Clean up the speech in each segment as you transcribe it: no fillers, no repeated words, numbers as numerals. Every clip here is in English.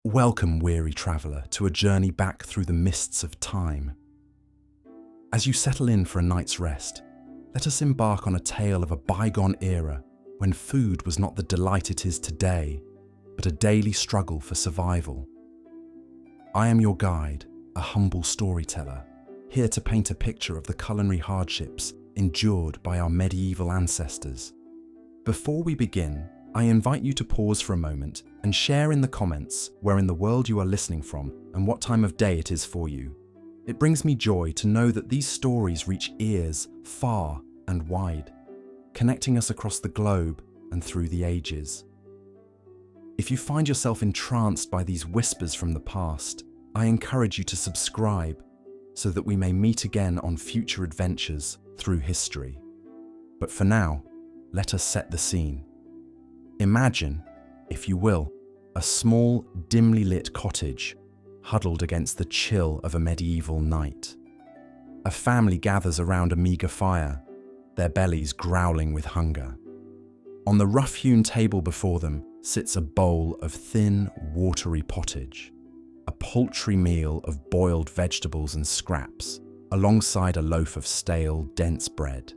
Welcome, weary traveller, to a journey back through the mists of time. As you settle in for a night's rest, let us embark on a tale of a bygone era when food was not the delight it is today, but a daily struggle for survival. I am your guide, a humble storyteller, here to paint a picture of the culinary hardships endured by our medieval ancestors. Before we begin, I invite you to pause for a moment and share in the comments where in the world you are listening from and what time of day it is for you. It brings me joy to know that these stories reach ears far and wide, connecting us across the globe and through the ages. If you find yourself entranced by these whispers from the past, I encourage you to subscribe so that we may meet again on future adventures through history. But for now, let us set the scene. Imagine, if you will, a small, dimly lit cottage huddled against the chill of a medieval night. A family gathers around a meagre fire, their bellies growling with hunger. On the rough-hewn table before them sits a bowl of thin, watery pottage, a paltry meal of boiled vegetables and scraps, alongside a loaf of stale, dense bread.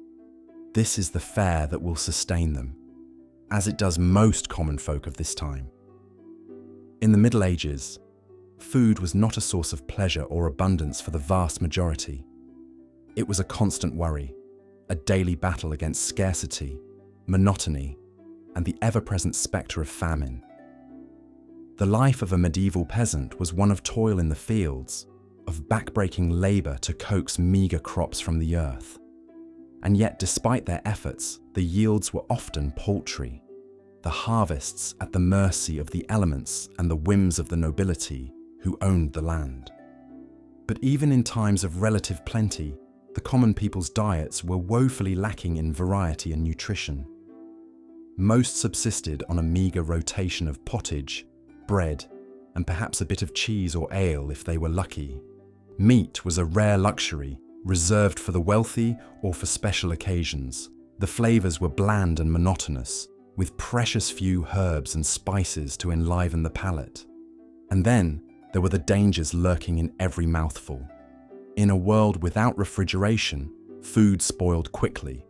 This is the fare that will sustain them, as it does most common folk of this time. In the Middle Ages, food was not a source of pleasure or abundance for the vast majority. It was a constant worry, a daily battle against scarcity, monotony, and the ever-present spectre of famine. The life of a medieval peasant was one of toil in the fields, of back-breaking labour to coax meagre crops from the earth. And yet, despite their efforts, the yields were often paltry, the harvests at the mercy of the elements and the whims of the nobility who owned the land. But even in times of relative plenty, the common people's diets were woefully lacking in variety and nutrition. Most subsisted on a meagre rotation of pottage, bread, and perhaps a bit of cheese or ale if they were lucky. Meat was a rare luxury, reserved for the wealthy or for special occasions. The flavours were bland and monotonous, with precious few herbs and spices to enliven the palate. And then there were the dangers lurking in every mouthful. In a world without refrigeration, food spoiled quickly,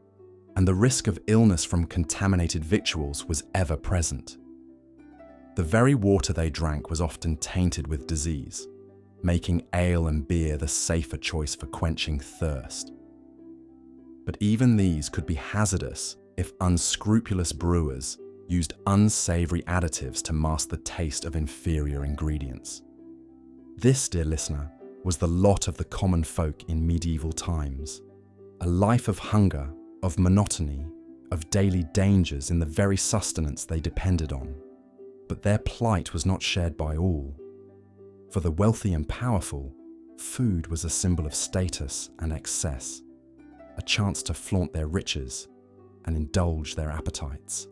and the risk of illness from contaminated victuals was ever present. The very water they drank was often tainted with disease, making ale and beer the safer choice for quenching thirst. But even these could be hazardous if unscrupulous brewers used unsavoury additives to mask the taste of inferior ingredients. This, dear listener, was the lot of the common folk in medieval times. A life of hunger, of monotony, of daily dangers in the very sustenance they depended on. But their plight was not shared by all. For the wealthy and powerful, food was a symbol of status and excess, a chance to flaunt their riches and indulge their appetites.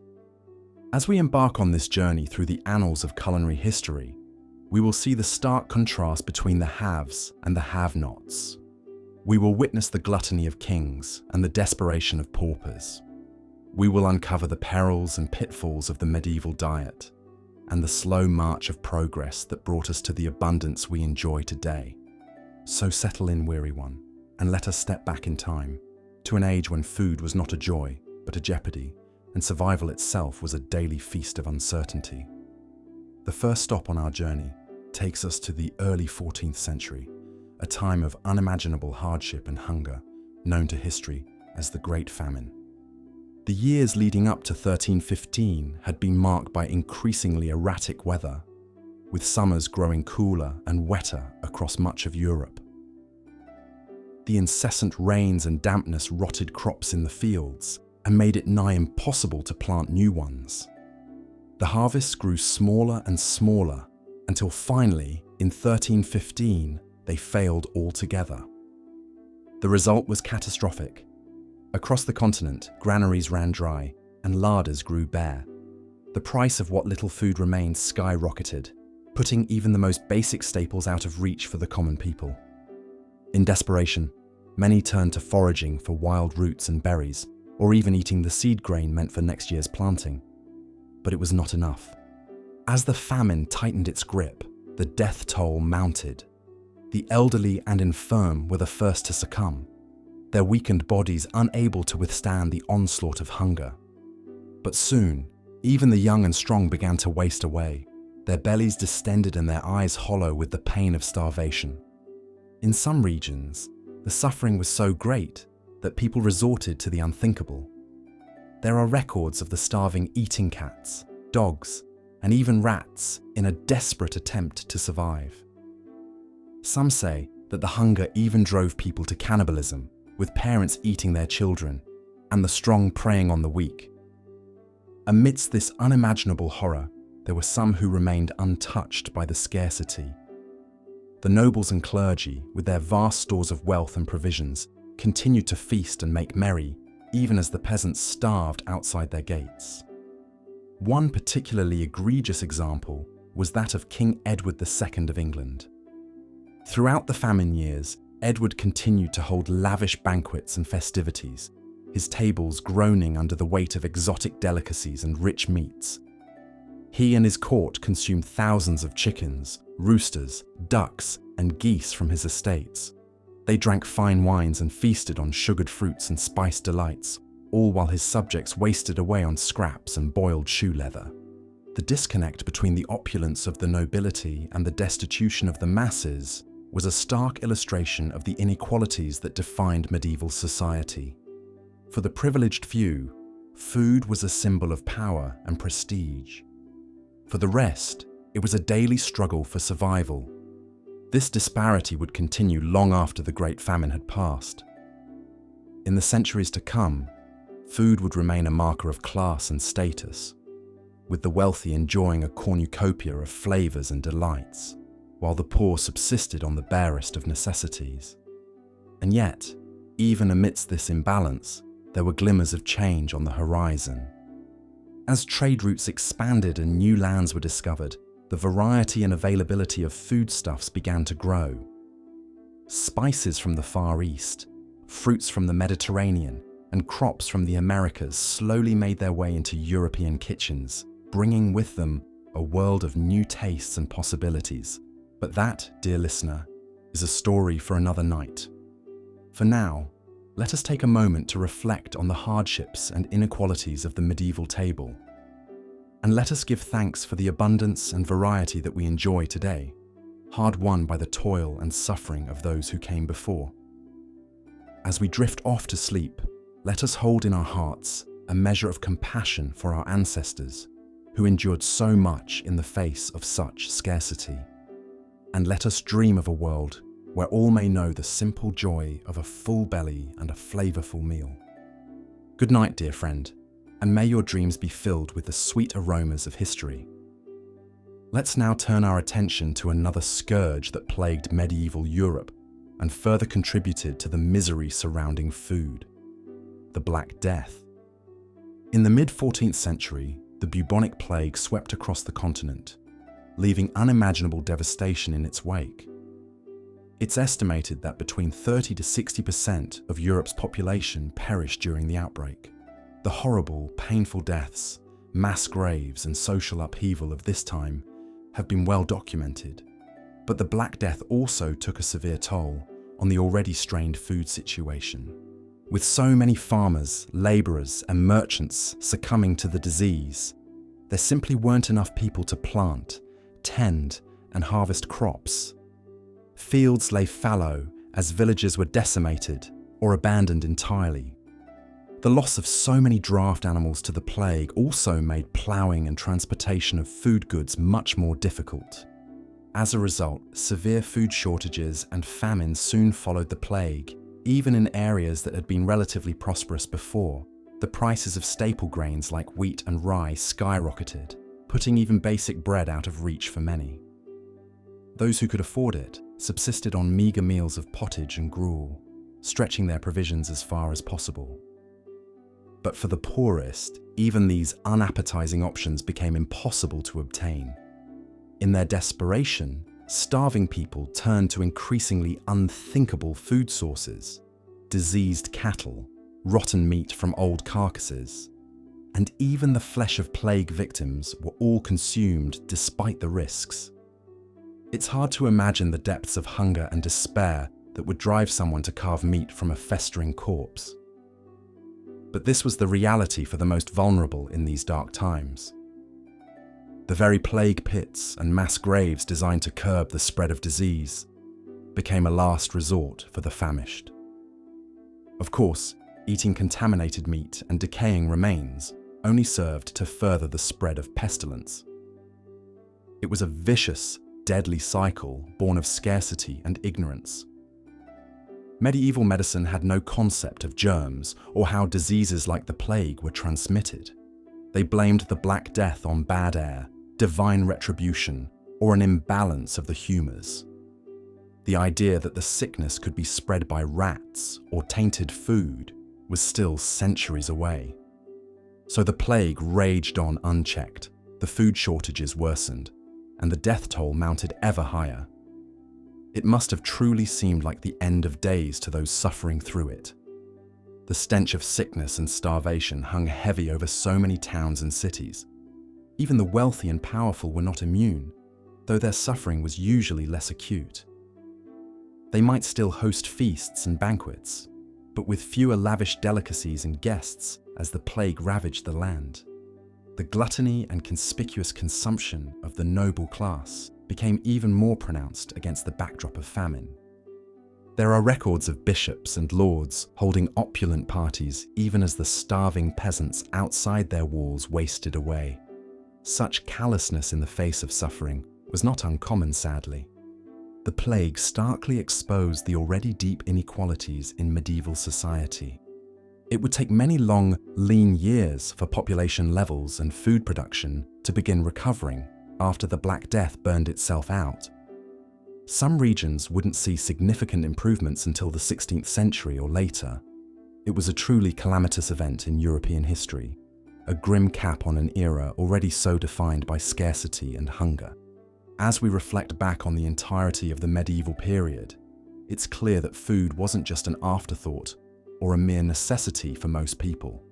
As we embark on this journey through the annals of culinary history, we will see the stark contrast between the haves and the have-nots. We will witness the gluttony of kings and the desperation of paupers. We will uncover the perils and pitfalls of the medieval diet and the slow march of progress that brought us to the abundance we enjoy today. So settle in, weary one, and let us step back in time, to an age when food was not a joy, but a jeopardy, and survival itself was a daily feast of uncertainty. The first stop on our journey takes us to the early 14th century, a time of unimaginable hardship and hunger, known to history as the Great Famine. The years leading up to 1315 had been marked by increasingly erratic weather, with summers growing cooler and wetter across much of Europe. The incessant rains and dampness rotted crops in the fields and made it nigh impossible to plant new ones. The harvests grew smaller and smaller until finally, in 1315, they failed altogether. The result was catastrophic. Across the continent, granaries ran dry and larders grew bare. The price of what little food remained skyrocketed, putting even the most basic staples out of reach for the common people. In desperation, many turned to foraging for wild roots and berries, or even eating the seed grain meant for next year's planting. But it was not enough. As the famine tightened its grip, the death toll mounted. The elderly and infirm were the first to succumb, their weakened bodies unable to withstand the onslaught of hunger. But soon, even the young and strong began to waste away, their bellies distended and their eyes hollow with the pain of starvation. In some regions, the suffering was so great that people resorted to the unthinkable. There are records of the starving eating cats, dogs, and even rats in a desperate attempt to survive. Some say that the hunger even drove people to cannibalism, with parents eating their children and the strong preying on the weak. Amidst this unimaginable horror, there were some who remained untouched by the scarcity. The nobles and clergy, with their vast stores of wealth and provisions, continued to feast and make merry, even as the peasants starved outside their gates. One particularly egregious example was that of King Edward II of England. Throughout the famine years, Edward continued to hold lavish banquets and festivities, his tables groaning under the weight of exotic delicacies and rich meats. He and his court consumed thousands of chickens, roosters, ducks, and geese from his estates. They drank fine wines and feasted on sugared fruits and spiced delights, all while his subjects wasted away on scraps and boiled shoe leather. The disconnect between the opulence of the nobility and the destitution of the masses was a stark illustration of the inequalities that defined medieval society. For the privileged few, food was a symbol of power and prestige. For the rest, it was a daily struggle for survival. This disparity would continue long after the Great Famine had passed. In the centuries to come, food would remain a marker of class and status, with the wealthy enjoying a cornucopia of flavors and delights, while the poor subsisted on the barest of necessities. And yet, even amidst this imbalance, there were glimmers of change on the horizon. As trade routes expanded and new lands were discovered, the variety and availability of foodstuffs began to grow. Spices from the Far East, fruits from the Mediterranean, and crops from the Americas slowly made their way into European kitchens, bringing with them a world of new tastes and possibilities. But that, dear listener, is a story for another night. For now, let us take a moment to reflect on the hardships and inequalities of the medieval table. And let us give thanks for the abundance and variety that we enjoy today, hard-won by the toil and suffering of those who came before. As we drift off to sleep, let us hold in our hearts a measure of compassion for our ancestors, who endured so much in the face of such scarcity. And let us dream of a world where all may know the simple joy of a full belly and a flavorful meal. Good night, dear friend, and may your dreams be filled with the sweet aromas of history. Let's now turn our attention to another scourge that plagued medieval Europe and further contributed to the misery surrounding food: the Black Death. In the mid-14th century, the bubonic plague swept across the continent, leaving unimaginable devastation in its wake. It's estimated that between 30 to 60% of Europe's population perished during the outbreak. The horrible, painful deaths, mass graves, and social upheaval of this time have been well documented. But the Black Death also took a severe toll on the already strained food situation. With so many farmers, labourers, and merchants succumbing to the disease, there simply weren't enough people to plant, tend, and harvest crops. Fields lay fallow as villages were decimated or abandoned entirely. The loss of so many draft animals to the plague also made ploughing and transportation of food goods much more difficult. As a result, severe food shortages and famine soon followed the plague. Even in areas that had been relatively prosperous before, the prices of staple grains like wheat and rye skyrocketed, putting even basic bread out of reach for many. Those who could afford it subsisted on meagre meals of pottage and gruel, stretching their provisions as far as possible. But for the poorest, even these unappetizing options became impossible to obtain. In their desperation, starving people turned to increasingly unthinkable food sources: diseased cattle, rotten meat from old carcasses, and even the flesh of plague victims were all consumed despite the risks. It's hard to imagine the depths of hunger and despair that would drive someone to carve meat from a festering corpse. But this was the reality for the most vulnerable in these dark times. The very plague pits and mass graves designed to curb the spread of disease became a last resort for the famished. Of course, eating contaminated meat and decaying remains only served to further the spread of pestilence. It was a vicious, deadly cycle born of scarcity and ignorance. Medieval medicine had no concept of germs or how diseases like the plague were transmitted. They blamed the Black Death on bad air, divine retribution, or an imbalance of the humours. The idea that the sickness could be spread by rats or tainted food was still centuries away. So the plague raged on unchecked, the food shortages worsened, and the death toll mounted ever higher. It must have truly seemed like the end of days to those suffering through it. The stench of sickness and starvation hung heavy over so many towns and cities. Even the wealthy and powerful were not immune, though their suffering was usually less acute. They might still host feasts and banquets, but with fewer lavish delicacies and guests as the plague ravaged the land. The gluttony and conspicuous consumption of the noble class became even more pronounced against the backdrop of famine. There are records of bishops and lords holding opulent parties even as the starving peasants outside their walls wasted away. Such callousness in the face of suffering was not uncommon, sadly. The plague starkly exposed the already deep inequalities in medieval society. It would take many long, lean years for population levels and food production to begin recovering after the Black Death burned itself out. Some regions wouldn't see significant improvements until the 16th century or later. It was a truly calamitous event in European history, a grim cap on an era already so defined by scarcity and hunger. As we reflect back on the entirety of the medieval period, it's clear that food wasn't just an afterthought or a mere necessity for most people.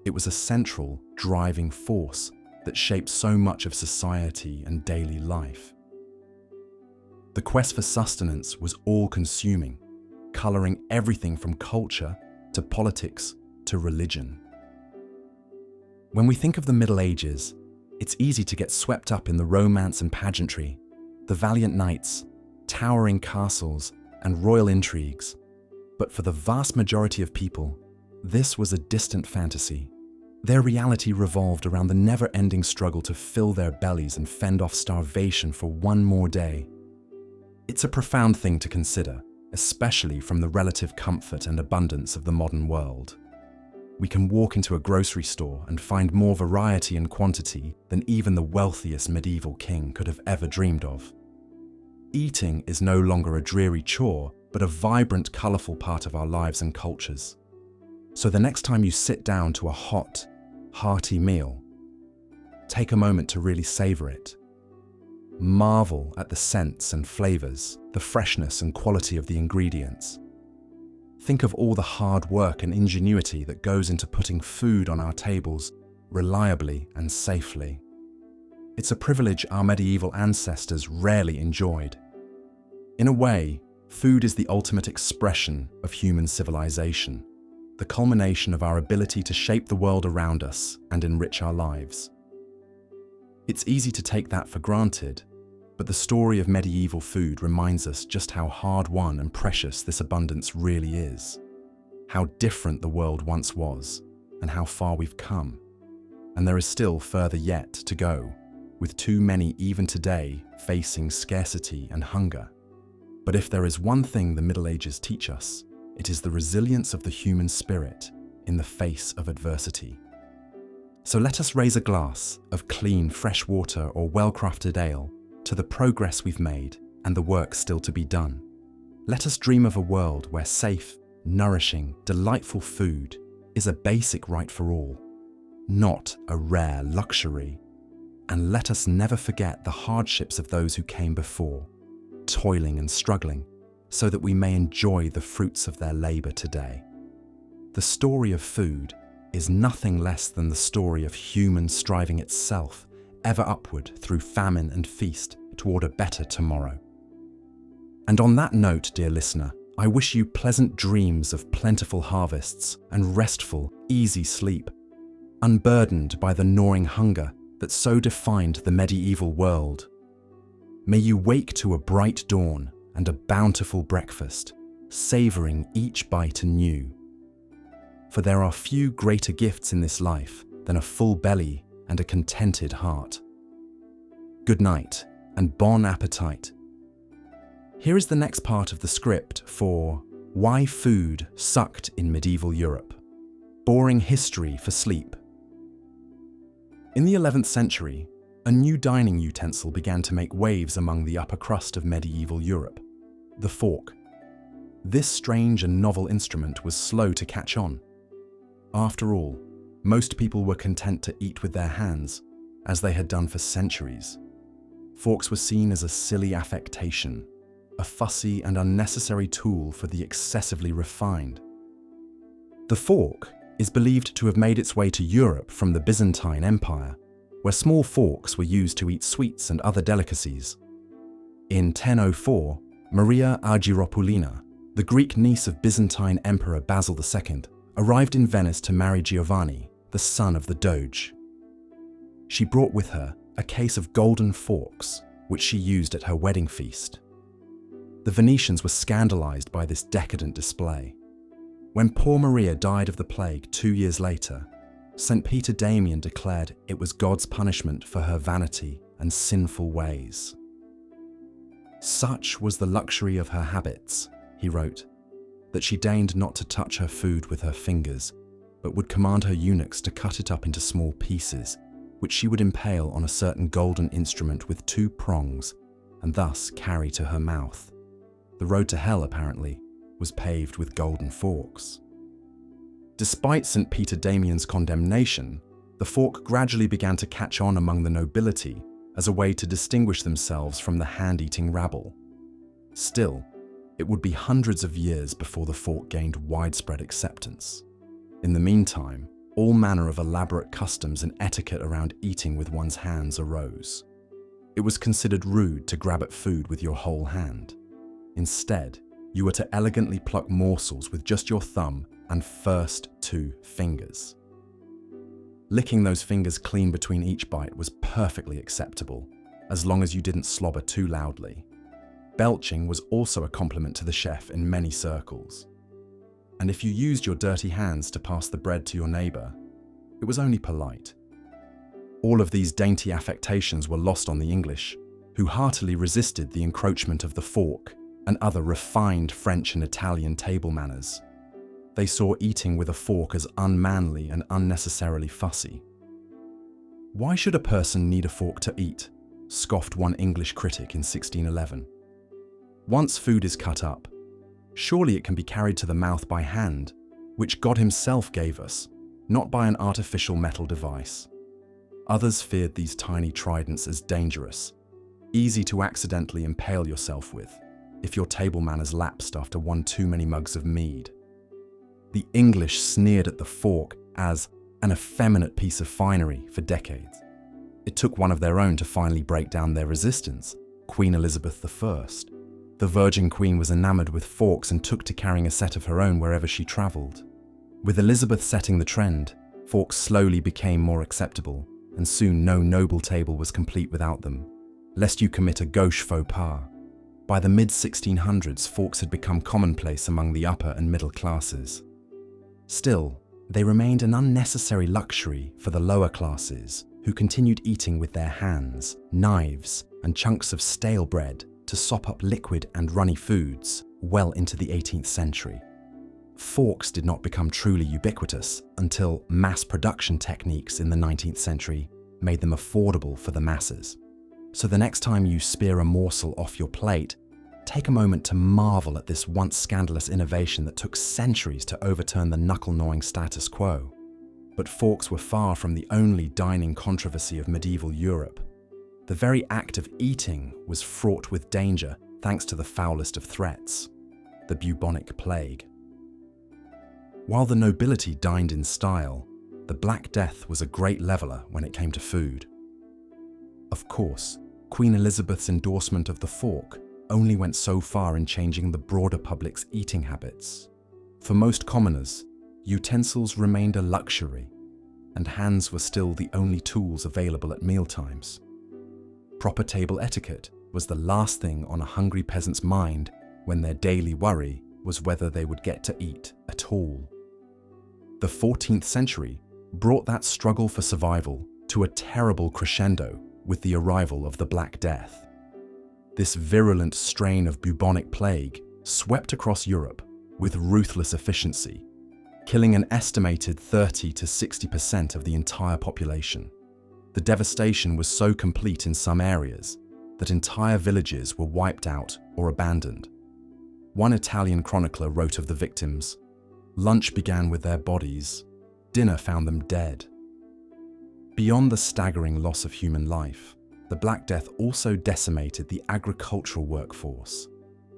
It was a central, driving force that shaped so much of society and daily life. The quest for sustenance was all-consuming, colouring everything from culture to politics to religion. When we think of the Middle Ages, it's easy to get swept up in the romance and pageantry, the valiant knights, towering castles, and royal intrigues. But for the vast majority of people, this was a distant fantasy. Their reality revolved around the never-ending struggle to fill their bellies and fend off starvation for one more day. It's a profound thing to consider, especially from the relative comfort and abundance of the modern world. We can walk into a grocery store and find more variety and quantity than even the wealthiest medieval king could have ever dreamed of. Eating is no longer a dreary chore, but a vibrant, colourful part of our lives and cultures. So the next time you sit down to a hot, hearty meal, take a moment to really savour it. Marvel at the scents and flavours, the freshness and quality of the ingredients. Think of all the hard work and ingenuity that goes into putting food on our tables reliably and safely. It's a privilege our medieval ancestors rarely enjoyed. In a way, food is the ultimate expression of human civilization, the culmination of our ability to shape the world around us and enrich our lives. It's easy to take that for granted, but the story of medieval food reminds us just how hard-won and precious this abundance really is, how different the world once was, and how far we've come. And there is still further yet to go, with too many even today facing scarcity and hunger. But if there is one thing the Middle Ages teach us, it is the resilience of the human spirit in the face of adversity. So let us raise a glass of clean, fresh water or well-crafted ale to the progress we've made and the work still to be done. Let us dream of a world where safe, nourishing, delightful food is a basic right for all, not a rare luxury. And let us never forget the hardships of those who came before, toiling and struggling, so that we may enjoy the fruits of their labour today. The story of food is nothing less than the story of human striving itself, ever upward through famine and feast, toward a better tomorrow. And on that note, dear listener, I wish you pleasant dreams of plentiful harvests and restful, easy sleep, unburdened by the gnawing hunger that so defined the medieval world. May you wake to a bright dawn and a bountiful breakfast, savoring each bite anew. For there are few greater gifts in this life than a full belly and a contented heart. Good night and bon appetit. Here is the next part of the script for Why Food Sucked in Medieval Europe. Boring history for sleep. In the 11th century, a new dining utensil began to make waves among the upper crust of medieval Europe: the fork. This strange and novel instrument was slow to catch on. After all, most people were content to eat with their hands, as they had done for centuries. Forks were seen as a silly affectation, a fussy and unnecessary tool for the excessively refined. The fork is believed to have made its way to Europe from the Byzantine Empire, where small forks were used to eat sweets and other delicacies. In 1004, Maria Argyropoulina, the Greek niece of Byzantine Emperor Basil II, arrived in Venice to marry Giovanni, the son of the Doge. She brought with her a case of golden forks, which she used at her wedding feast. The Venetians were scandalized by this decadent display. When poor Maria died of the plague 2 years later, St. Peter Damian declared it was God's punishment for her vanity and sinful ways. Such was the luxury of her habits, he wrote, that she deigned not to touch her food with her fingers, but would command her eunuchs to cut it up into small pieces, which she would impale on a certain golden instrument with 2 prongs, and thus carry to her mouth. The road to hell, apparently, was paved with golden forks. Despite St. Peter Damian's condemnation, the fork gradually began to catch on among the nobility as a way to distinguish themselves from the hand-eating rabble. Still, it would be hundreds of years before the fork gained widespread acceptance. In the meantime, all manner of elaborate customs and etiquette around eating with one's hands arose. It was considered rude to grab at food with your whole hand. Instead, you were to elegantly pluck morsels with just your thumb and first 2 fingers. Licking those fingers clean between each bite was perfectly acceptable, as long as you didn't slobber too loudly. Belching was also a compliment to the chef in many circles. And if you used your dirty hands to pass the bread to your neighbor, it was only polite. All of these dainty affectations were lost on the English, who heartily resisted the encroachment of the fork and other refined French and Italian table manners. They saw eating with a fork as unmanly and unnecessarily fussy. "Why should a person need a fork to eat?" scoffed one English critic in 1611. "Once food is cut up, surely it can be carried to the mouth by hand, which God himself gave us, not by an artificial metal device." Others feared these tiny tridents as dangerous, easy to accidentally impale yourself with, if your table manners lapsed after one too many mugs of mead. The English sneered at the fork as an effeminate piece of finery for decades. It took one of their own to finally break down their resistance, Queen Elizabeth I. The Virgin Queen was enamored with forks and took to carrying a set of her own wherever she travelled. With Elizabeth setting the trend, forks slowly became more acceptable, and soon no noble table was complete without them, lest you commit a gauche faux pas. By the mid-1600s, forks had become commonplace among the upper and middle classes. Still, they remained an unnecessary luxury for the lower classes, who continued eating with their hands, knives, and chunks of stale bread to sop up liquid and runny foods well into the 18th century. Forks did not become truly ubiquitous until mass production techniques in the 19th century made them affordable for the masses. So the next time you spear a morsel off your plate, take a moment to marvel at this once scandalous innovation that took centuries to overturn the knuckle-gnawing status quo. But forks were far from the only dining controversy of medieval Europe. The very act of eating was fraught with danger thanks to the foulest of threats, the bubonic plague. While the nobility dined in style, the Black Death was a great leveller when it came to food. Of course, Queen Elizabeth's endorsement of the fork only went so far in changing the broader public's eating habits. For most commoners, utensils remained a luxury, and hands were still the only tools available at mealtimes. Proper table etiquette was the last thing on a hungry peasant's mind when their daily worry was whether they would get to eat at all. The 14th century brought that struggle for survival to a terrible crescendo with the arrival of the Black Death. This virulent strain of bubonic plague swept across Europe with ruthless efficiency, killing an estimated 30 to 60% of the entire population. The devastation was so complete in some areas that entire villages were wiped out or abandoned. One Italian chronicler wrote of the victims, "Lunch began with their bodies, dinner found them dead." Beyond the staggering loss of human life, the Black Death also decimated the agricultural workforce.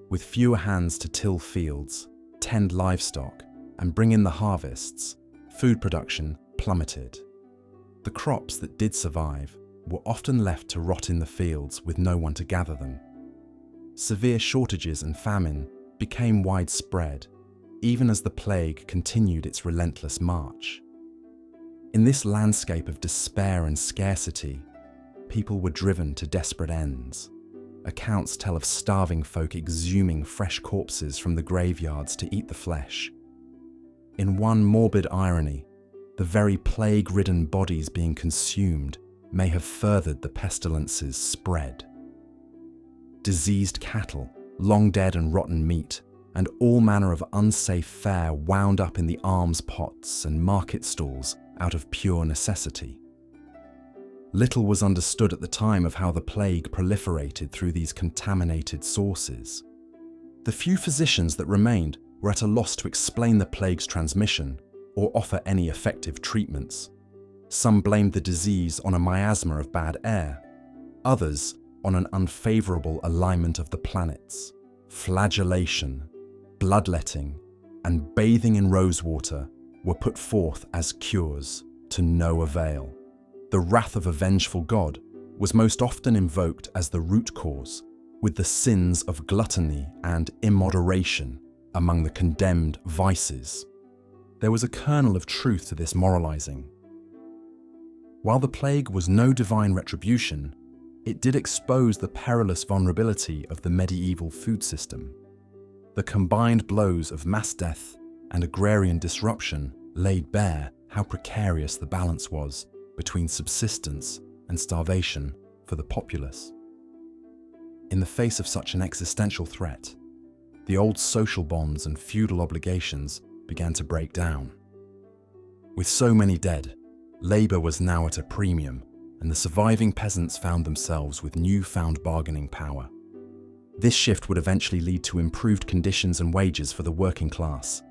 With fewer hands to till fields, tend livestock, and bring in the harvests, food production plummeted. The crops that did survive were often left to rot in the fields with no one to gather them. Severe shortages and famine became widespread, even as the plague continued its relentless march. In this landscape of despair and scarcity, people were driven to desperate ends. Accounts tell of starving folk exhuming fresh corpses from the graveyards to eat the flesh. In one morbid irony, the very plague-ridden bodies being consumed may have furthered the pestilence's spread. Diseased cattle, long dead and rotten meat, and all manner of unsafe fare wound up in the alms pots and market stalls out of pure necessity. Little was understood at the time of how the plague proliferated through these contaminated sources. The few physicians that remained were at a loss to explain the plague's transmission or offer any effective treatments. Some blamed the disease on a miasma of bad air, others on an unfavorable alignment of the planets. Flagellation, bloodletting, and bathing in rosewater were put forth as cures, to no avail. The wrath of a vengeful god was most often invoked as the root cause, with the sins of gluttony and immoderation among the condemned vices. There was a kernel of truth to this moralizing. While the plague was no divine retribution, it did expose the perilous vulnerability of the medieval food system. The combined blows of mass death and agrarian disruption laid bare how precarious the balance was between subsistence and starvation for the populace. In the face of such an existential threat, the old social bonds and feudal obligations began to break down. With so many dead, labour was now at a premium, and the surviving peasants found themselves with newfound bargaining power. This shift would eventually lead to improved conditions and wages for the working class,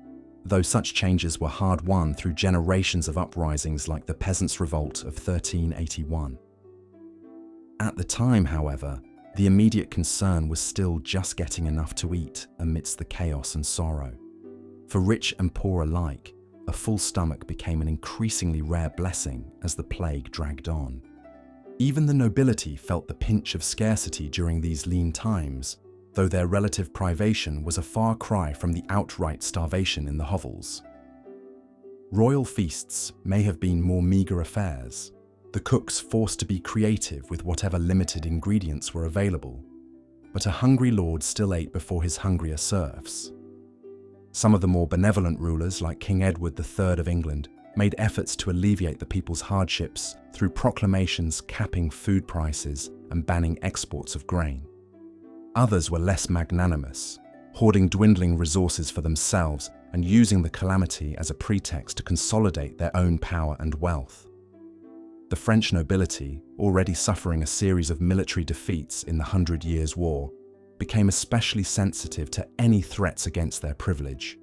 though such changes were hard-won through generations of uprisings like the Peasants' Revolt of 1381. At the time, however, the immediate concern was still just getting enough to eat amidst the chaos and sorrow. For rich and poor alike, a full stomach became an increasingly rare blessing as the plague dragged on. Even the nobility felt the pinch of scarcity during these lean times, though their relative privation was a far cry from the outright starvation in the hovels. Royal feasts may have been more meagre affairs, the cooks forced to be creative with whatever limited ingredients were available, but a hungry lord still ate before his hungrier serfs. Some of the more benevolent rulers, like King Edward III of England, made efforts to alleviate the people's hardships through proclamations capping food prices and banning exports of grain. Others were less magnanimous, hoarding dwindling resources for themselves and using the calamity as a pretext to consolidate their own power and wealth. The French nobility, already suffering a series of military defeats in the 100 Years' War, became especially sensitive to any threats against their privilege.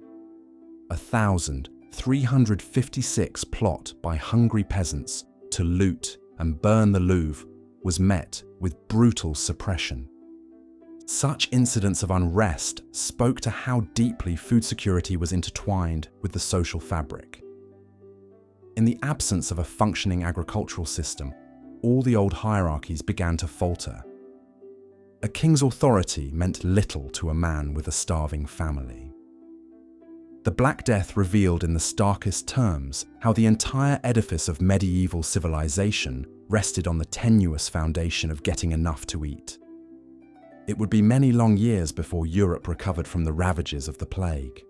1,356 plot by hungry peasants to loot and burn the Louvre was met with brutal suppression. Such incidents of unrest spoke to how deeply food security was intertwined with the social fabric. In the absence of a functioning agricultural system, all the old hierarchies began to falter, A king's authority meant little to a man with a starving family. The Black Death revealed in the starkest terms how the entire edifice of medieval civilization rested on the tenuous foundation of getting enough to eat. It would be many long years before Europe recovered from the ravages of the plague.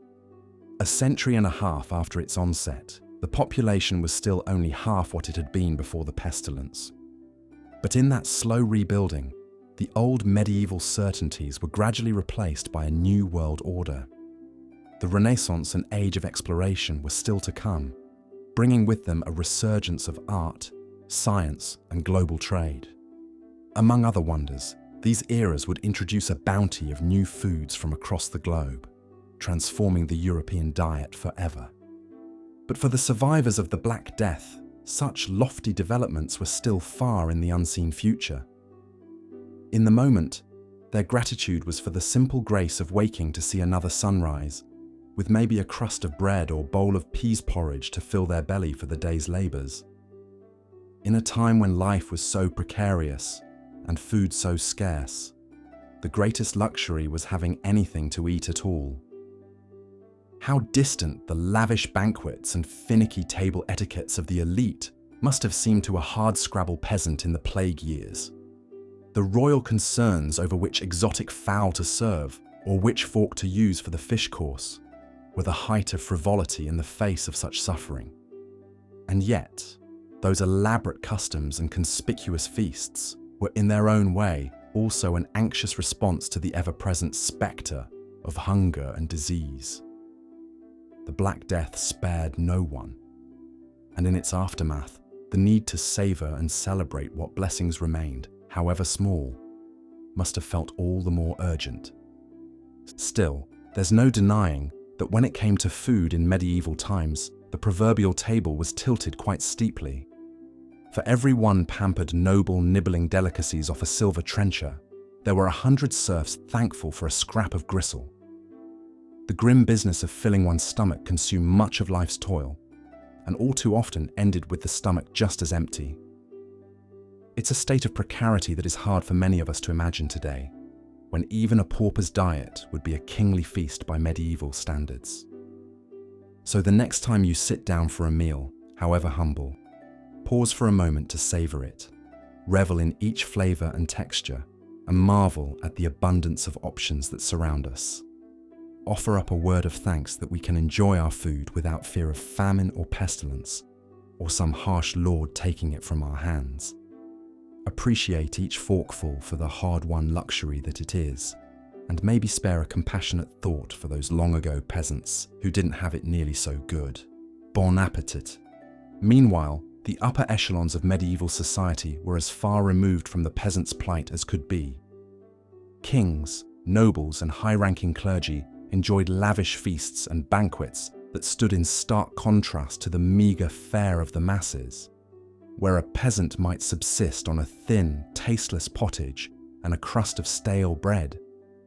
A century and a half after its onset, the population was still only half what it had been before the pestilence. But in that slow rebuilding, the old medieval certainties were gradually replaced by a new world order. The Renaissance and Age of Exploration were still to come, bringing with them a resurgence of art, science, and global trade. Among other wonders, these eras would introduce a bounty of new foods from across the globe, transforming the European diet forever. But for the survivors of the Black Death, such lofty developments were still far in the unseen future. In the moment, their gratitude was for the simple grace of waking to see another sunrise, with maybe a crust of bread or bowl of peas porridge to fill their belly for the day's labours. In a time when life was so precarious and food so scarce, the greatest luxury was having anything to eat at all. How distant the lavish banquets and finicky table etiquettes of the elite must have seemed to a hardscrabble peasant in the plague years. The royal concerns over which exotic fowl to serve or which fork to use for the fish course were the height of frivolity in the face of such suffering. And yet, those elaborate customs and conspicuous feasts were in their own way also an anxious response to the ever-present spectre of hunger and disease. The Black Death spared no one, and in its aftermath, the need to savour and celebrate what blessings remained, however small, must have felt all the more urgent. Still, there's no denying that when it came to food in medieval times, the proverbial table was tilted quite steeply. For every one pampered noble nibbling delicacies off a silver trencher, there were 100 serfs thankful for a scrap of gristle. The grim business of filling one's stomach consumed much of life's toil, and all too often ended with the stomach just as empty. It's a state of precarity that is hard for many of us to imagine today, when even a pauper's diet would be a kingly feast by medieval standards. So the next time you sit down for a meal, however humble, pause for a moment to savour it, revel in each flavour and texture, and marvel at the abundance of options that surround us. Offer up a word of thanks that we can enjoy our food without fear of famine or pestilence, or some harsh lord taking it from our hands. Appreciate each forkful for the hard-won luxury that it is, and maybe spare a compassionate thought for those long-ago peasants who didn't have it nearly so good. Bon appetit. Meanwhile, the upper echelons of medieval society were as far removed from the peasant's plight as could be. Kings, nobles, and high-ranking clergy enjoyed lavish feasts and banquets that stood in stark contrast to the meagre fare of the masses. Where a peasant might subsist on a thin, tasteless pottage and a crust of stale bread,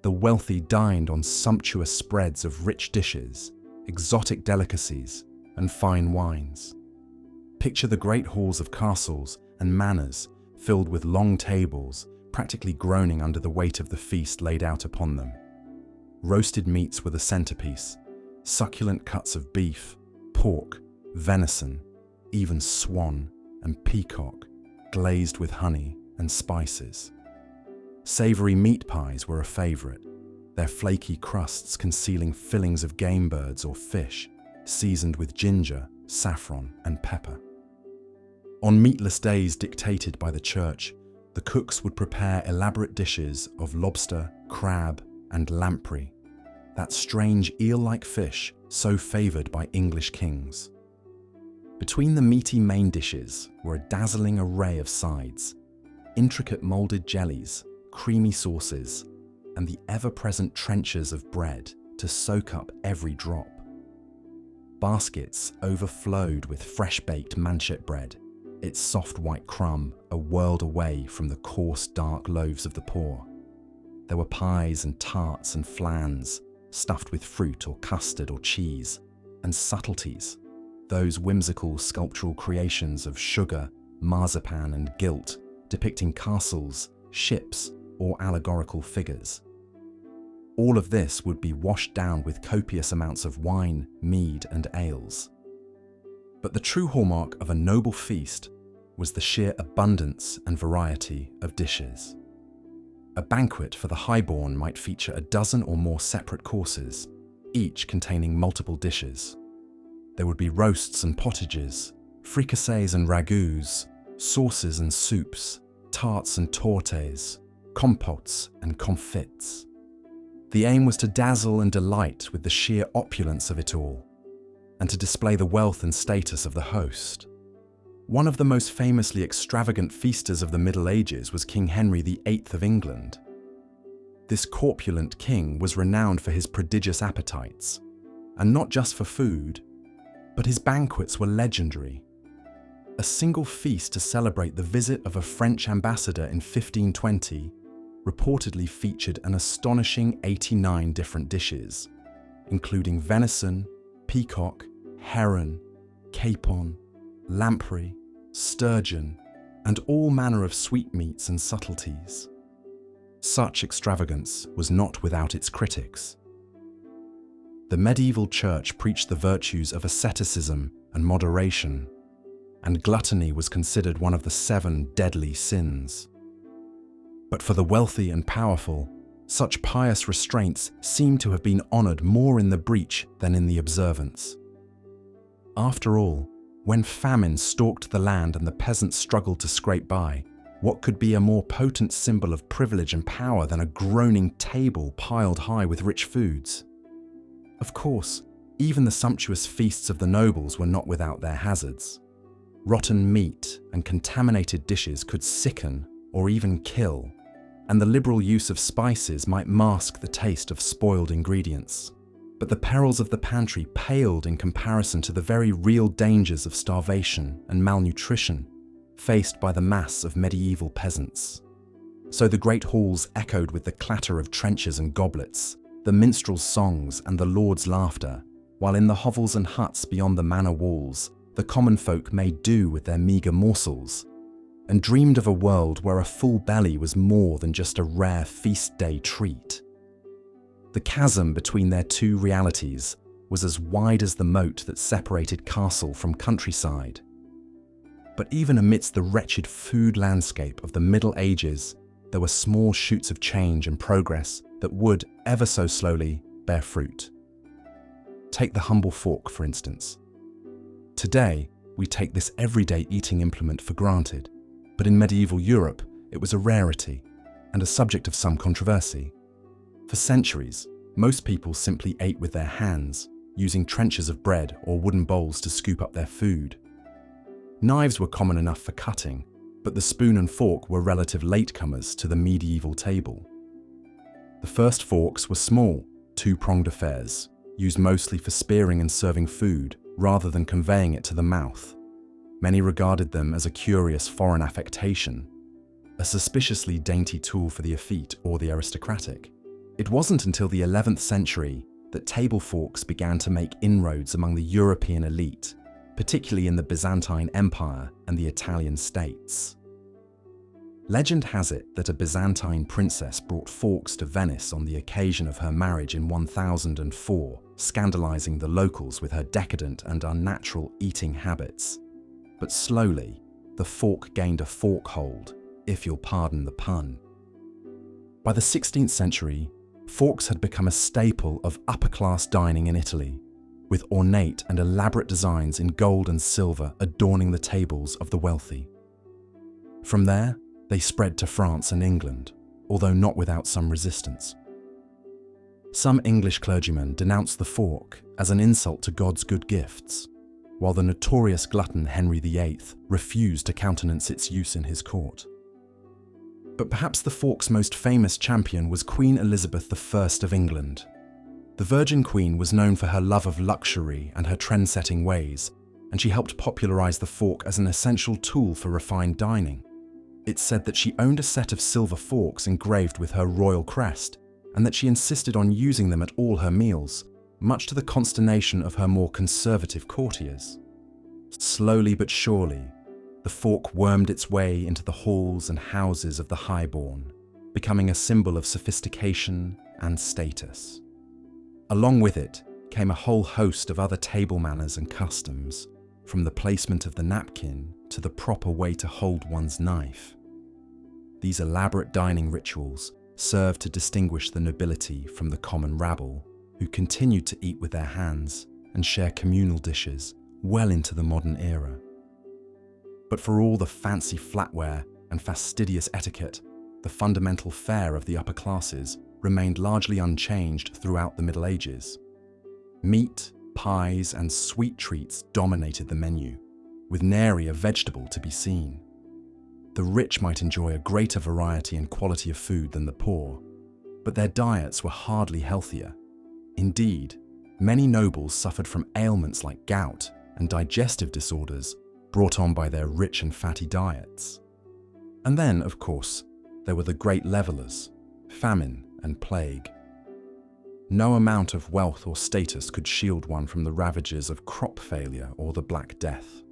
the wealthy dined on sumptuous spreads of rich dishes, exotic delicacies, and fine wines. Picture the great halls of castles and manors filled with long tables, practically groaning under the weight of the feast laid out upon them. Roasted meats were the centerpiece, succulent cuts of beef, pork, venison, even swan and peacock, glazed with honey and spices. Savoury meat pies were a favourite, their flaky crusts concealing fillings of game birds or fish, seasoned with ginger, saffron and pepper. On meatless days dictated by the church, the cooks would prepare elaborate dishes of lobster, crab and lamprey, that strange eel-like fish so favoured by English kings. Between the meaty main dishes were a dazzling array of sides, intricate moulded jellies, creamy sauces, and the ever-present trenchers of bread to soak up every drop. Baskets overflowed with fresh-baked manchet bread, its soft white crumb a world away from the coarse, dark loaves of the poor. There were pies and tarts and flans, stuffed with fruit or custard or cheese, and subtleties, those whimsical sculptural creations of sugar, marzipan and gilt, depicting castles, ships, or allegorical figures. All of this would be washed down with copious amounts of wine, mead, and ales. But the true hallmark of a noble feast was the sheer abundance and variety of dishes. A banquet for the highborn might feature a dozen or more separate courses, each containing multiple dishes. There would be roasts and potages, fricassees and ragouts, sauces and soups, tarts and tortes, compotes and confits. The aim was to dazzle and delight with the sheer opulence of it all, and to display the wealth and status of the host. One of the most famously extravagant feasters of the Middle Ages was King Henry VIII of England. This corpulent king was renowned for his prodigious appetites, and not just for food, but his banquets were legendary. A single feast to celebrate the visit of a French ambassador in 1520 reportedly featured an astonishing 89 different dishes, including venison, peacock, heron, capon, lamprey, sturgeon, and all manner of sweetmeats and subtleties. Such extravagance was not without its critics. The medieval church preached the virtues of asceticism and moderation, and gluttony was considered one of the 7 deadly sins. But for the wealthy and powerful, such pious restraints seem to have been honoured more in the breach than in the observance. After all, when famine stalked the land and the peasants struggled to scrape by, what could be a more potent symbol of privilege and power than a groaning table piled high with rich foods? Of course, even the sumptuous feasts of the nobles were not without their hazards. Rotten meat and contaminated dishes could sicken or even kill, and the liberal use of spices might mask the taste of spoiled ingredients. But the perils of the pantry paled in comparison to the very real dangers of starvation and malnutrition faced by the mass of medieval peasants. So the great halls echoed with the clatter of trenchers and goblets, the minstrels' songs and the lords' laughter, while in the hovels and huts beyond the manor walls, the common folk made do with their meagre morsels, and dreamed of a world where a full belly was more than just a rare feast day treat. The chasm between their two realities was as wide as the moat that separated castle from countryside. But even amidst the wretched food landscape of the Middle Ages, there were small shoots of change and progress that would, ever so slowly, bear fruit. Take the humble fork, for instance. Today, we take this everyday eating implement for granted, but in medieval Europe, it was a rarity and a subject of some controversy. For centuries, most people simply ate with their hands, using trenchers of bread or wooden bowls to scoop up their food. Knives were common enough for cutting, but the spoon and fork were relative latecomers to the medieval table. The first forks were small, 2-pronged affairs, used mostly for spearing and serving food, rather than conveying it to the mouth. Many regarded them as a curious foreign affectation, a suspiciously dainty tool for the effete or the aristocratic. It wasn't until the 11th century that table forks began to make inroads among the European elite, particularly in the Byzantine Empire and the Italian states. Legend has it that a Byzantine princess brought forks to Venice on the occasion of her marriage in 1004, scandalizing the locals with her decadent and unnatural eating habits. But slowly, the fork gained a fork hold, if you'll pardon the pun. By the 16th century, forks had become a staple of upper-class dining in Italy, with ornate and elaborate designs in gold and silver adorning the tables of the wealthy. From there, they spread to France and England, although not without some resistance. Some English clergymen denounced the fork as an insult to God's good gifts, while the notorious glutton Henry VIII refused to countenance its use in his court. But perhaps the fork's most famous champion was Queen Elizabeth I of England. The Virgin Queen was known for her love of luxury and her trend-setting ways, and she helped popularize the fork as an essential tool for refined dining. It's said that she owned a set of silver forks engraved with her royal crest, and that she insisted on using them at all her meals, much to the consternation of her more conservative courtiers. Slowly but surely, the fork wormed its way into the halls and houses of the highborn, becoming a symbol of sophistication and status. Along with it came a whole host of other table manners and customs, from the placement of the napkin to the proper way to hold one's knife. These elaborate dining rituals served to distinguish the nobility from the common rabble, who continued to eat with their hands and share communal dishes well into the modern era. But for all the fancy flatware and fastidious etiquette, the fundamental fare of the upper classes remained largely unchanged throughout the Middle Ages. Meat, pies, and sweet treats dominated the menu, with nary a vegetable to be seen. The rich might enjoy a greater variety and quality of food than the poor, but their diets were hardly healthier. Indeed, many nobles suffered from ailments like gout and digestive disorders brought on by their rich and fatty diets. And then, of course, there were the great levelers, famine and plague. No amount of wealth or status could shield one from the ravages of crop failure or the Black Death.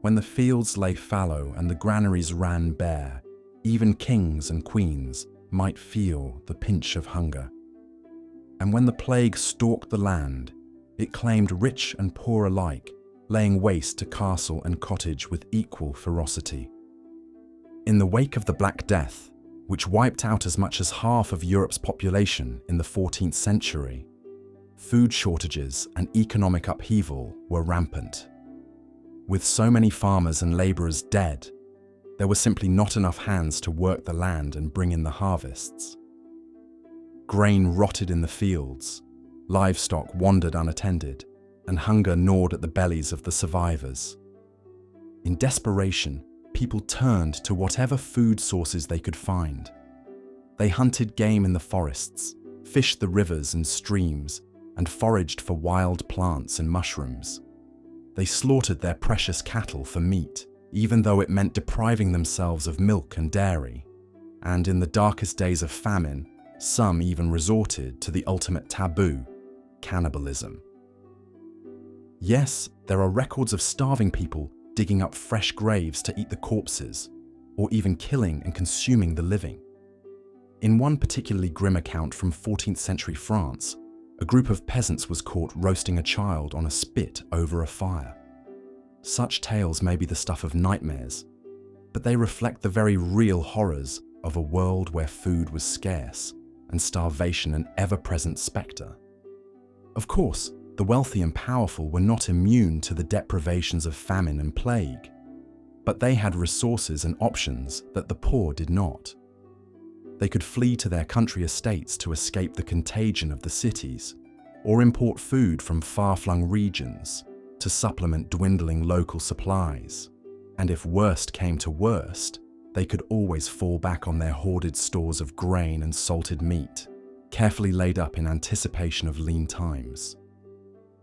When the fields lay fallow and the granaries ran bare, even kings and queens might feel the pinch of hunger. And when the plague stalked the land, it claimed rich and poor alike, laying waste to castle and cottage with equal ferocity. In the wake of the Black Death, which wiped out as much as half of Europe's population in the 14th century, food shortages and economic upheaval were rampant. With so many farmers and labourers dead, there were simply not enough hands to work the land and bring in the harvests. Grain rotted in the fields, livestock wandered unattended, and hunger gnawed at the bellies of the survivors. In desperation, people turned to whatever food sources they could find. They hunted game in the forests, fished the rivers and streams, and foraged for wild plants and mushrooms. They slaughtered their precious cattle for meat, even though it meant depriving themselves of milk and dairy. And in the darkest days of famine, some even resorted to the ultimate taboo, cannibalism. Yes, there are records of starving people digging up fresh graves to eat the corpses, or even killing and consuming the living. In one particularly grim account from 14th century France, a group of peasants was caught roasting a child on a spit over a fire. Such tales may be the stuff of nightmares, but they reflect the very real horrors of a world where food was scarce and starvation an ever-present spectre. Of course, the wealthy and powerful were not immune to the deprivations of famine and plague, but they had resources and options that the poor did not. They could flee to their country estates to escape the contagion of the cities, or import food from far-flung regions to supplement dwindling local supplies. And if worst came to worst, they could always fall back on their hoarded stores of grain and salted meat, carefully laid up in anticipation of lean times.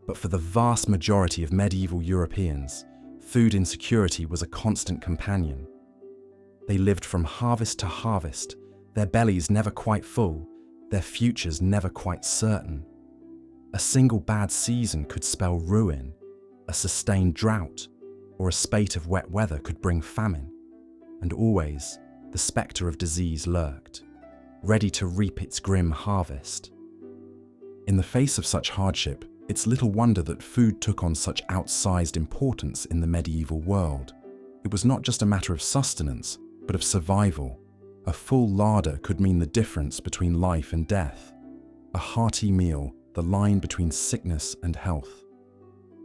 But for the vast majority of medieval Europeans, food insecurity was a constant companion. They lived from harvest to harvest, their bellies never quite full, their futures never quite certain. A single bad season could spell ruin, a sustained drought, or a spate of wet weather could bring famine. And always, the spectre of disease lurked, ready to reap its grim harvest. In the face of such hardship, it's little wonder that food took on such outsized importance in the medieval world. It was not just a matter of sustenance, but of survival. A full larder could mean the difference between life and death. A hearty meal, the line between sickness and health.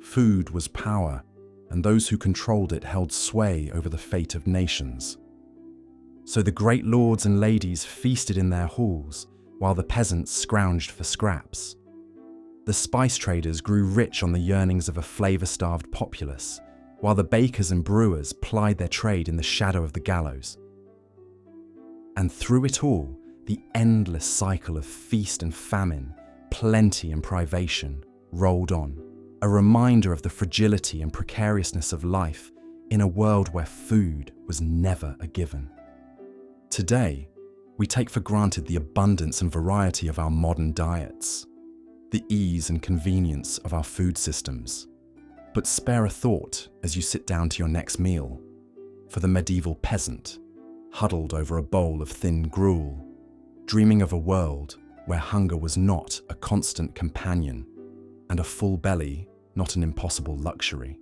Food was power, and those who controlled it held sway over the fate of nations. So the great lords and ladies feasted in their halls, while the peasants scrounged for scraps. The spice traders grew rich on the yearnings of a flavour-starved populace, while the bakers and brewers plied their trade in the shadow of the gallows. And through it all, the endless cycle of feast and famine, plenty and privation, rolled on, a reminder of the fragility and precariousness of life in a world where food was never a given. Today, we take for granted the abundance and variety of our modern diets, the ease and convenience of our food systems. But spare a thought as you sit down to your next meal for the medieval peasant, huddled over a bowl of thin gruel, dreaming of a world where hunger was not a constant companion and a full belly not an impossible luxury.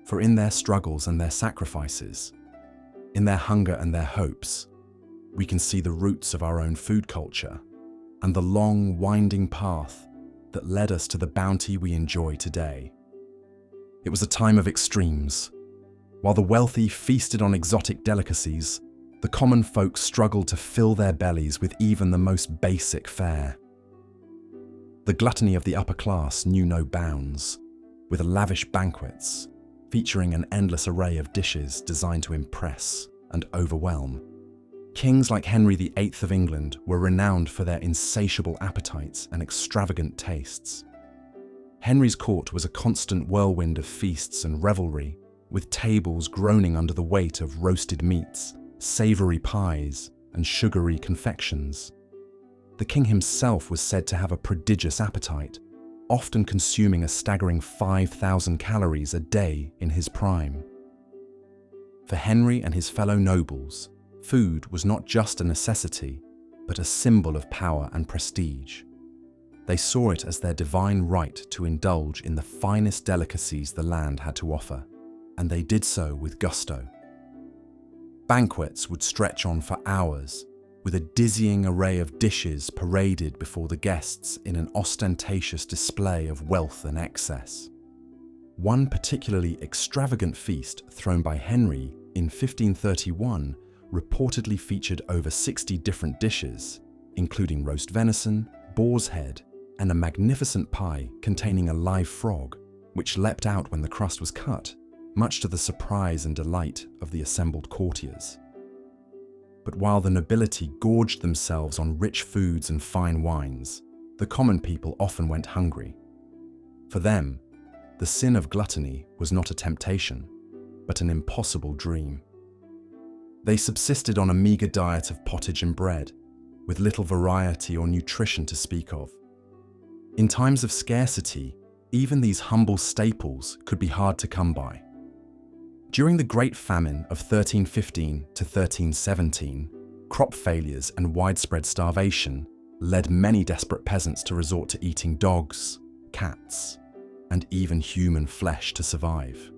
For in their struggles and their sacrifices, in their hunger and their hopes, we can see the roots of our own food culture and the long, winding path that led us to the bounty we enjoy today. It was a time of extremes. While the wealthy feasted on exotic delicacies, the common folk struggled to fill their bellies with even the most basic fare. The gluttony of the upper class knew no bounds, with lavish banquets featuring an endless array of dishes designed to impress and overwhelm. Kings like Henry VIII of England were renowned for their insatiable appetites and extravagant tastes. Henry's court was a constant whirlwind of feasts and revelry, with tables groaning under the weight of roasted meats, savoury pies, and sugary confections. The king himself was said to have a prodigious appetite, often consuming a staggering 5,000 calories a day in his prime. For Henry and his fellow nobles, food was not just a necessity, but a symbol of power and prestige. They saw it as their divine right to indulge in the finest delicacies the land had to offer, and they did so with gusto. Banquets would stretch on for hours, with a dizzying array of dishes paraded before the guests in an ostentatious display of wealth and excess. One particularly extravagant feast thrown by Henry in 1531 reportedly featured over 60 different dishes, including roast venison, boar's head, and a magnificent pie containing a live frog, which leapt out when the crust was cut, much to the surprise and delight of the assembled courtiers. But while the nobility gorged themselves on rich foods and fine wines, the common people often went hungry. For them, the sin of gluttony was not a temptation, but an impossible dream. They subsisted on a meagre diet of pottage and bread, with little variety or nutrition to speak of. In times of scarcity, even these humble staples could be hard to come by. During the Great Famine of 1315 to 1317, crop failures and widespread starvation led many desperate peasants to resort to eating dogs, cats, and even human flesh to survive.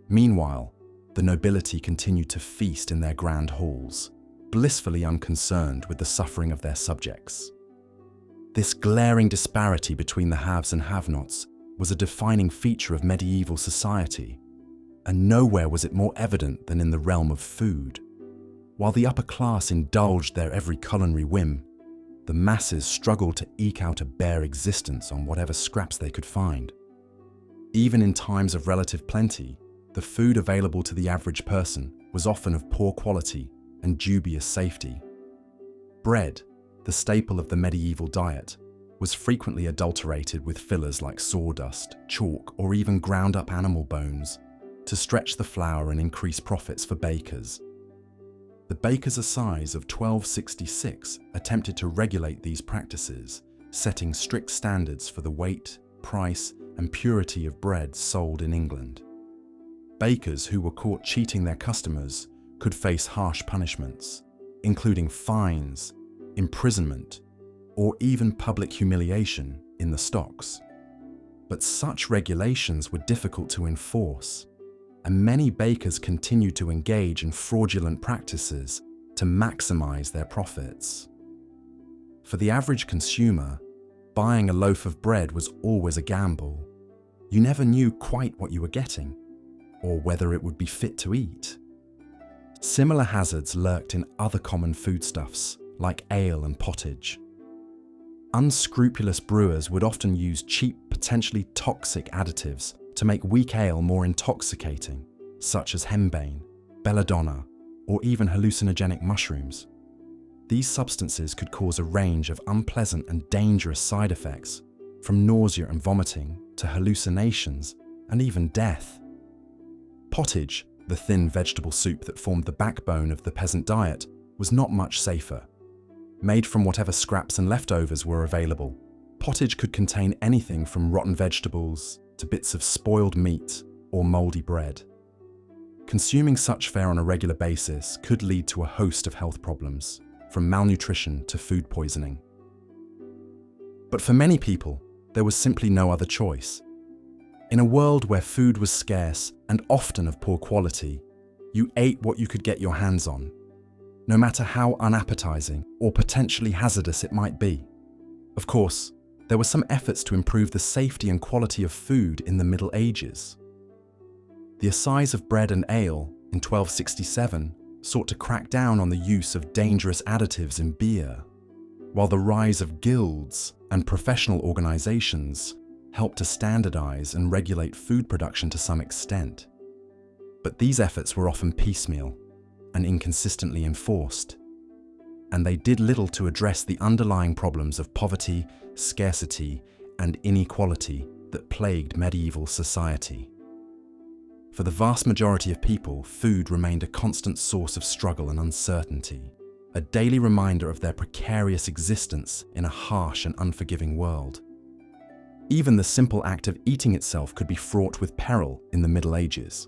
Meanwhile, the nobility continued to feast in their grand halls, blissfully unconcerned with the suffering of their subjects. This glaring disparity between the haves and have-nots was a defining feature of medieval society, and nowhere was it more evident than in the realm of food. While the upper class indulged their every culinary whim, the masses struggled to eke out a bare existence on whatever scraps they could find. Even in times of relative plenty, the food available to the average person was often of poor quality and dubious safety. Bread, the staple of the medieval diet, was frequently adulterated with fillers like sawdust, chalk, or even ground-up animal bones, to stretch the flour and increase profits for bakers. The Bakers' Assize of 1266 attempted to regulate these practices, setting strict standards for the weight, price, and purity of bread sold in England. Bakers who were caught cheating their customers could face harsh punishments, including fines, imprisonment, or even public humiliation in the stocks. But such regulations were difficult to enforce, and many bakers continued to engage in fraudulent practices to maximize their profits. For the average consumer, buying a loaf of bread was always a gamble. You never knew quite what you were getting, or whether it would be fit to eat. Similar hazards lurked in other common foodstuffs, like ale and pottage. Unscrupulous brewers would often use cheap, potentially toxic additives to make weak ale more intoxicating, such as henbane, belladonna, or even hallucinogenic mushrooms. These substances could cause a range of unpleasant and dangerous side effects, from nausea and vomiting to hallucinations and even death. Pottage, the thin vegetable soup that formed the backbone of the peasant diet, was not much safer. Made from whatever scraps and leftovers were available, pottage could contain anything from rotten vegetables to bits of spoiled meat or mouldy bread. Consuming such fare on a regular basis could lead to a host of health problems, from malnutrition to food poisoning. But for many people, there was simply no other choice. In a world where food was scarce and often of poor quality, you ate what you could get your hands on, no matter how unappetizing or potentially hazardous it might be. Of course, there were some efforts to improve the safety and quality of food in the Middle Ages. The Assize of Bread and Ale in 1267 sought to crack down on the use of dangerous additives in beer, while the rise of guilds and professional organizations helped to standardize and regulate food production to some extent. But these efforts were often piecemeal and inconsistently enforced, and they did little to address the underlying problems of poverty, scarcity, and inequality that plagued medieval society. For the vast majority of people, food remained a constant source of struggle and uncertainty, a daily reminder of their precarious existence in a harsh and unforgiving world. Even the simple act of eating itself could be fraught with peril in the Middle Ages.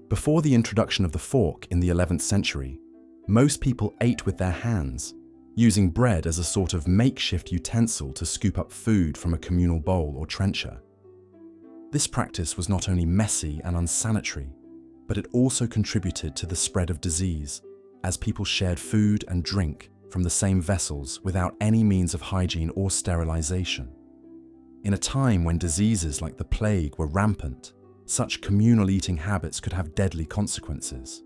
Before the introduction of the fork in the 11th century, most people ate with their hands, using bread as a sort of makeshift utensil to scoop up food from a communal bowl or trencher. This practice was not only messy and unsanitary, but it also contributed to the spread of disease, as people shared food and drink from the same vessels without any means of hygiene or sterilization. In a time when diseases like the plague were rampant, such communal eating habits could have deadly consequences.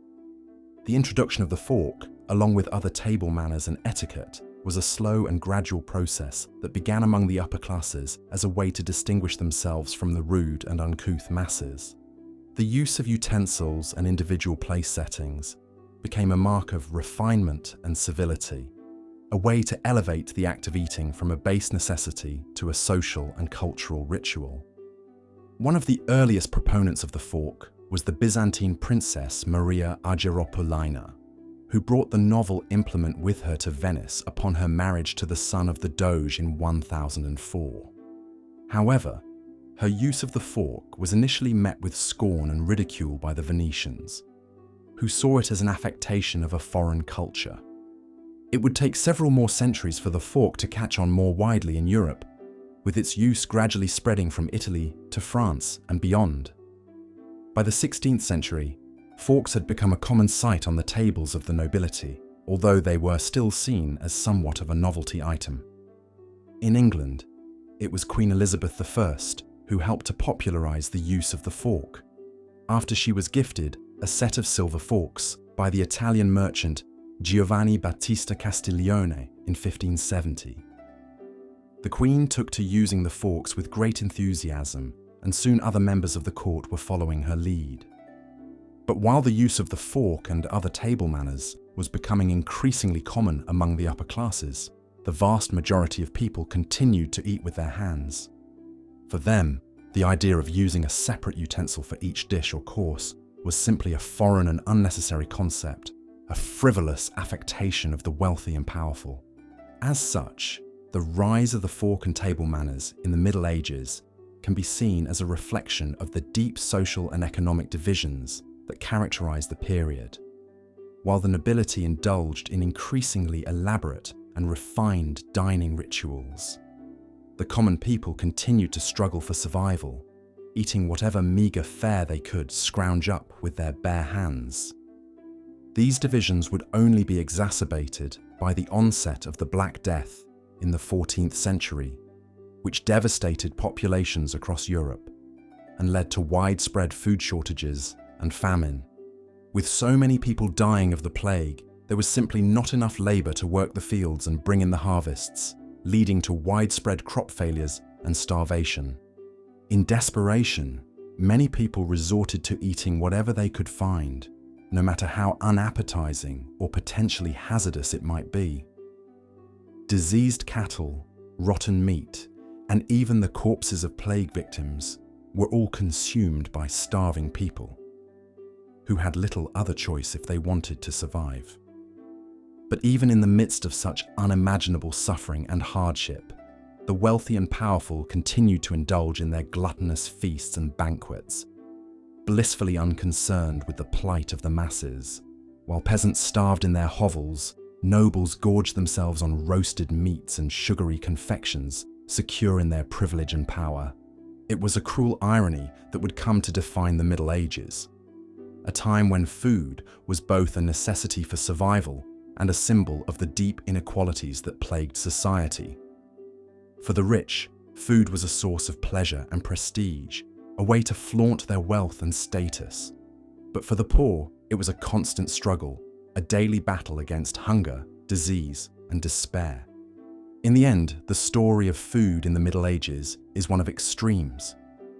The introduction of the fork, along with other table manners and etiquette, was a slow and gradual process that began among the upper classes as a way to distinguish themselves from the rude and uncouth masses. The use of utensils and individual place settings became a mark of refinement and civility, a way to elevate the act of eating from a base necessity to a social and cultural ritual. One of the earliest proponents of the fork was the Byzantine princess Maria Argyropoulos, who brought the novel implement with her to Venice upon her marriage to the son of the Doge in 1004. However, her use of the fork was initially met with scorn and ridicule by the Venetians, who saw it as an affectation of a foreign culture. It would take several more centuries for the fork to catch on more widely in Europe, with its use gradually spreading from Italy to France and beyond. By the 16th century, forks had become a common sight on the tables of the nobility, although they were still seen as somewhat of a novelty item. In England, it was Queen Elizabeth I who helped to popularize the use of the fork, after she was gifted a set of silver forks by the Italian merchant Giovanni Battista Castiglione in 1570. The Queen took to using the forks with great enthusiasm, and soon other members of the court were following her lead. But while the use of the fork and other table manners was becoming increasingly common among the upper classes, the vast majority of people continued to eat with their hands. For them, the idea of using a separate utensil for each dish or course was simply a foreign and unnecessary concept, a frivolous affectation of the wealthy and powerful. As such, the rise of the fork and table manners in the Middle Ages can be seen as a reflection of the deep social and economic divisions that characterized the period. While the nobility indulged in increasingly elaborate and refined dining rituals, the common people continued to struggle for survival, eating whatever meager fare they could scrounge up with their bare hands. These divisions would only be exacerbated by the onset of the Black Death in the 14th century, which devastated populations across Europe and led to widespread food shortages and famine. With so many people dying of the plague, there was simply not enough labor to work the fields and bring in the harvests, leading to widespread crop failures and starvation. In desperation, many people resorted to eating whatever they could find, no matter how unappetizing or potentially hazardous it might be. Diseased cattle, rotten meat, and even the corpses of plague victims were all consumed by starving people, who had little other choice if they wanted to survive. But even in the midst of such unimaginable suffering and hardship, the wealthy and powerful continued to indulge in their gluttonous feasts and banquets. blissfully unconcerned with the plight of the masses. While peasants starved in their hovels, nobles gorged themselves on roasted meats and sugary confections, secure in their privilege and power. It was a cruel irony that would come to define the Middle Ages, a time when food was both a necessity for survival and a symbol of the deep inequalities that plagued society. For the rich, food was a source of pleasure and prestige, a way to flaunt their wealth and status. But for the poor, it was a constant struggle, a daily battle against hunger, disease, and despair. In the end, the story of food in the Middle Ages is one of extremes,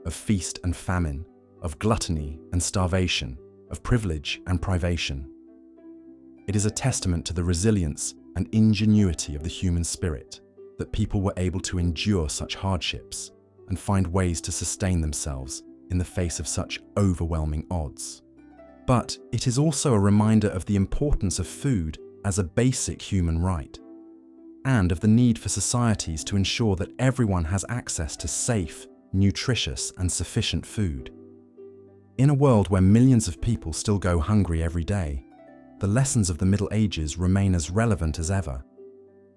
of feast and famine, of gluttony and starvation, of privilege and privation. It is a testament to the resilience and ingenuity of the human spirit that people were able to endure such hardships and find ways to sustain themselves in the face of such overwhelming odds. But it is also a reminder of the importance of food as a basic human right, and of the need for societies to ensure that everyone has access to safe, nutritious, and sufficient food. In a world where millions of people still go hungry every day, the lessons of the Middle Ages remain as relevant as ever,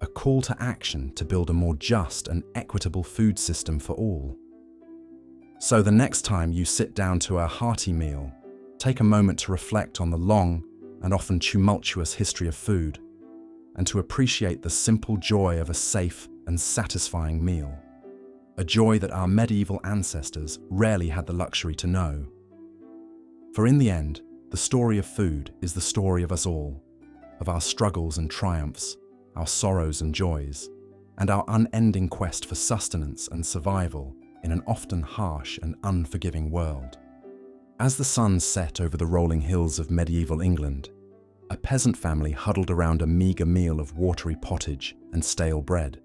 a call to action to build a more just and equitable food system for all. So the next time you sit down to a hearty meal, take a moment to reflect on the long and often tumultuous history of food, and to appreciate the simple joy of a safe and satisfying meal, a joy that our medieval ancestors rarely had the luxury to know. For in the end, the story of food is the story of us all, of our struggles and triumphs, our sorrows and joys, and our unending quest for sustenance and survival in an often harsh and unforgiving world. As the sun set over the rolling hills of medieval England, a peasant family huddled around a meagre meal of watery pottage and stale bread.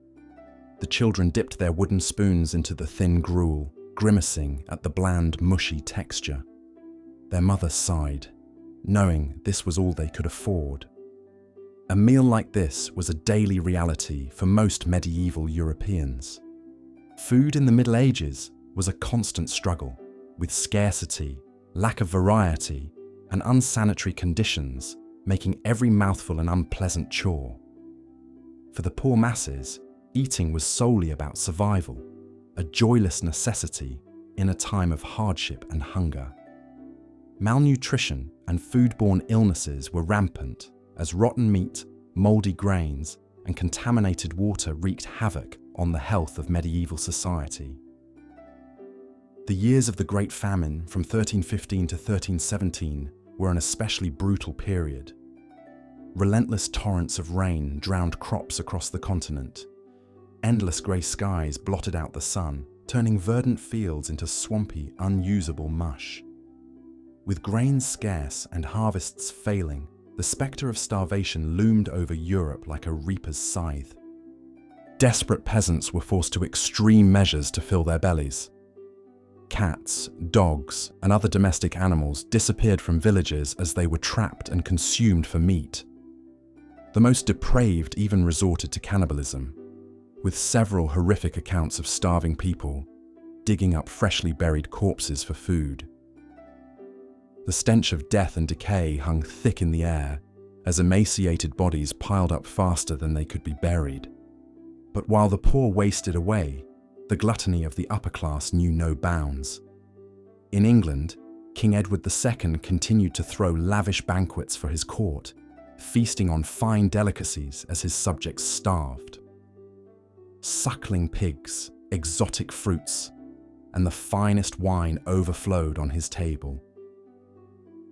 The children dipped their wooden spoons into the thin gruel, grimacing at the bland, mushy texture. Their mother sighed, knowing this was all they could afford. A meal like this was a daily reality for most medieval Europeans. Food in the Middle Ages was a constant struggle, with scarcity, lack of variety, and unsanitary conditions making every mouthful an unpleasant chore. For the poor masses, eating was solely about survival, a joyless necessity in a time of hardship and hunger. Malnutrition and foodborne illnesses were rampant as rotten meat, mouldy grains, and contaminated water wreaked havoc on the health of medieval society. The years of the Great Famine from 1315 to 1317 were an especially brutal period. Relentless torrents of rain drowned crops across the continent. Endless grey skies blotted out the sun, turning verdant fields into swampy, unusable mush. With grains scarce and harvests failing, the spectre of starvation loomed over Europe like a reaper's scythe. Desperate peasants were forced to extreme measures to fill their bellies. Cats, dogs, and other domestic animals disappeared from villages as they were trapped and consumed for meat. The most depraved even resorted to cannibalism, with several horrific accounts of starving people digging up freshly buried corpses for food. The stench of death and decay hung thick in the air as emaciated bodies piled up faster than they could be buried. But while the poor wasted away, the gluttony of the upper class knew no bounds. In England, King Edward II continued to throw lavish banquets for his court, feasting on fine delicacies as his subjects starved. Suckling pigs, exotic fruits, and the finest wine overflowed on his table.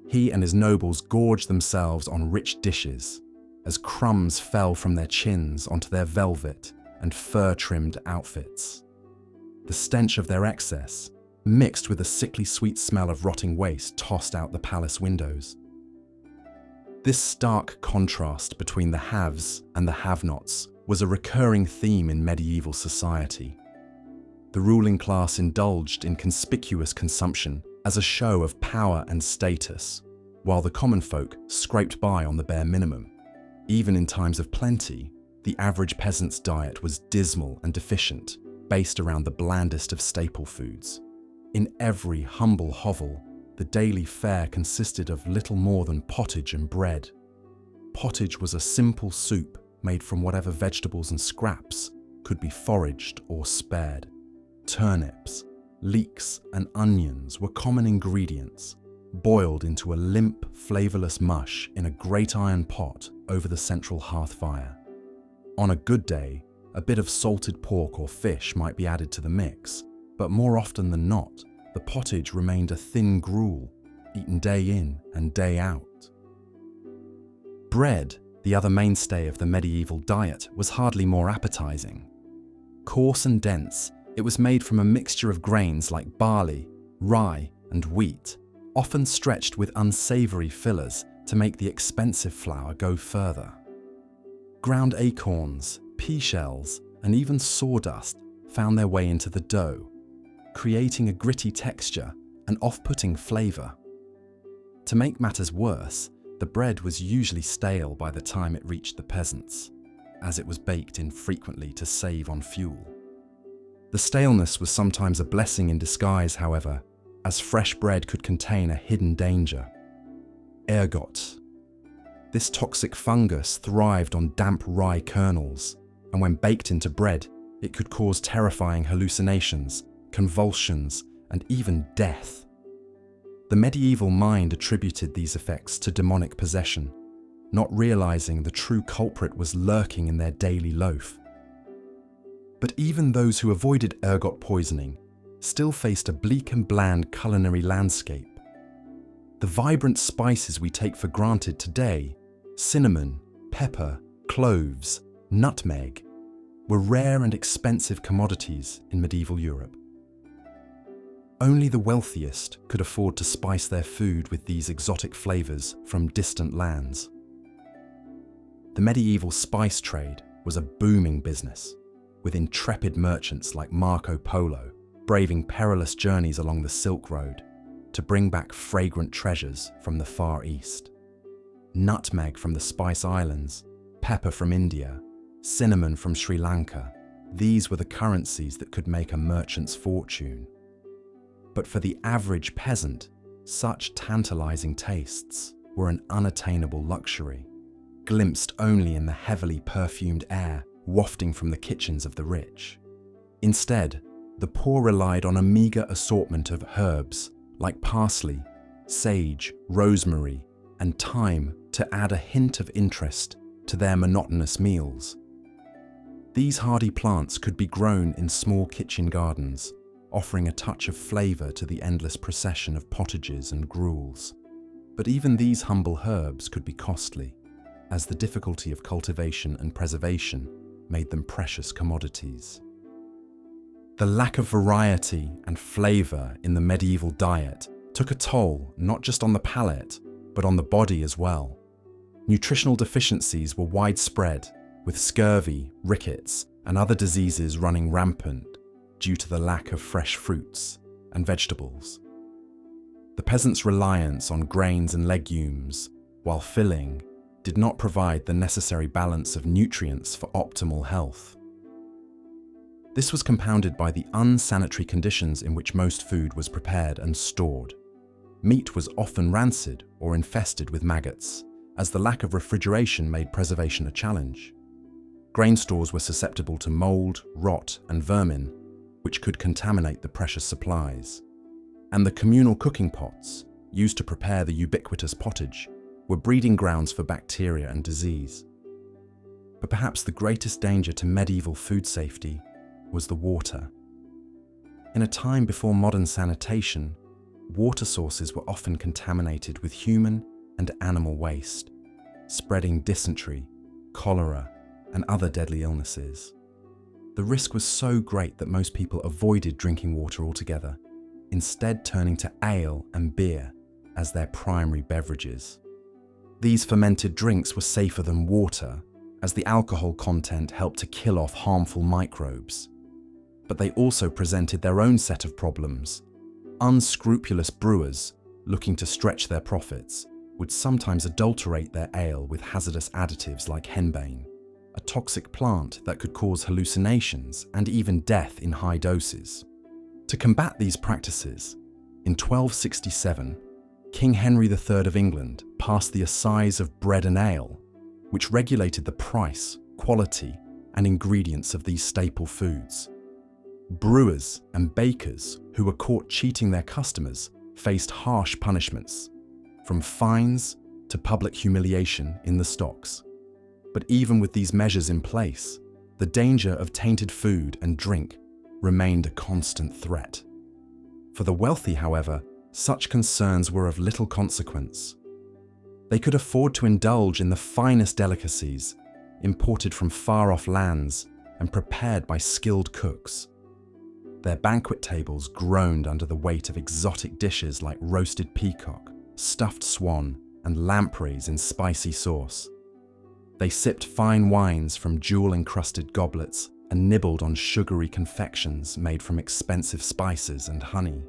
He and his nobles gorged themselves on rich dishes as crumbs fell from their chins onto their velvet and fur-trimmed outfits. The stench of their excess, mixed with a sickly sweet smell of rotting waste, tossed out the palace windows. This stark contrast between the haves and the have-nots was a recurring theme in medieval society. The ruling class indulged in conspicuous consumption as a show of power and status, while the common folk scraped by on the bare minimum. Even in times of plenty, the average peasant's diet was dismal and deficient, based around the blandest of staple foods. In every humble hovel, the daily fare consisted of little more than pottage and bread. Pottage was a simple soup made from whatever vegetables and scraps could be foraged or spared. Turnips, leeks, and onions were common ingredients, boiled into a limp, flavourless mush in a great iron pot over the central hearth fire. On a good day, a bit of salted pork or fish might be added to the mix, but more often than not, the pottage remained a thin gruel, eaten day in and day out. Bread, the other mainstay of the medieval diet, was hardly more appetizing. Coarse and dense, it was made from a mixture of grains like barley, rye, and wheat, often stretched with unsavory fillers to make the expensive flour go further. Ground acorns, pea shells, and even sawdust found their way into the dough, creating a gritty texture and off-putting flavor. To make matters worse, the bread was usually stale by the time it reached the peasants, as it was baked infrequently to save on fuel. The staleness was sometimes a blessing in disguise, however, as fresh bread could contain a hidden danger: ergot. This toxic fungus thrived on damp rye kernels, and when baked into bread, it could cause terrifying hallucinations, convulsions, and even death. The medieval mind attributed these effects to demonic possession, not realizing the true culprit was lurking in their daily loaf. But even those who avoided ergot poisoning still faced a bleak and bland culinary landscape. The vibrant spices we take for granted today, cinnamon, pepper, cloves, nutmeg, were rare and expensive commodities in medieval Europe. Only the wealthiest could afford to spice their food with these exotic flavors from distant lands. The medieval spice trade was a booming business, with intrepid merchants like Marco Polo braving perilous journeys along the Silk Road to bring back fragrant treasures from the Far East. Nutmeg from the Spice Islands, pepper from India, cinnamon from Sri Lanka, these were the currencies that could make a merchant's fortune. But for the average peasant, such tantalizing tastes were an unattainable luxury, glimpsed only in the heavily perfumed air wafting from the kitchens of the rich. Instead, the poor relied on a meager assortment of herbs like parsley, sage, rosemary, and thyme to add a hint of interest to their monotonous meals. These hardy plants could be grown in small kitchen gardens, offering a touch of flavor to the endless procession of pottages and gruels. But even these humble herbs could be costly, as the difficulty of cultivation and preservation made them precious commodities. The lack of variety and flavor in the medieval diet took a toll not just on the palate, but on the body as well. Nutritional deficiencies were widespread, with scurvy, rickets, and other diseases running rampant due to the lack of fresh fruits and vegetables. The peasants' reliance on grains and legumes, while filling, did not provide the necessary balance of nutrients for optimal health. This was compounded by the unsanitary conditions in which most food was prepared and stored. Meat was often rancid or infested with maggots, as the lack of refrigeration made preservation a challenge. Grain stores were susceptible to mold, rot, and vermin, which could contaminate the precious supplies. And the communal cooking pots, used to prepare the ubiquitous pottage, were breeding grounds for bacteria and disease. But perhaps the greatest danger to medieval food safety was the water. In a time before modern sanitation, water sources were often contaminated with human and animal waste, spreading dysentery, cholera, and other deadly illnesses. The risk was so great that most people avoided drinking water altogether, instead turning to ale and beer as their primary beverages. These fermented drinks were safer than water, as the alcohol content helped to kill off harmful microbes. But they also presented their own set of problems. Unscrupulous brewers, looking to stretch their profits, would sometimes adulterate their ale with hazardous additives like henbane, a toxic plant that could cause hallucinations and even death in high doses. To combat these practices, in 1267, King Henry III of England passed the Assize of Bread and Ale, which regulated the price, quality, and ingredients of these staple foods. Brewers and bakers who were caught cheating their customers faced harsh punishments, from fines to public humiliation in the stocks. But even with these measures in place, the danger of tainted food and drink remained a constant threat. For the wealthy, however, such concerns were of little consequence. They could afford to indulge in the finest delicacies, imported from far-off lands and prepared by skilled cooks. Their banquet tables groaned under the weight of exotic dishes like roasted peacock, stuffed swan, and lampreys in spicy sauce. They sipped fine wines from jewel-encrusted goblets and nibbled on sugary confections made from expensive spices and honey.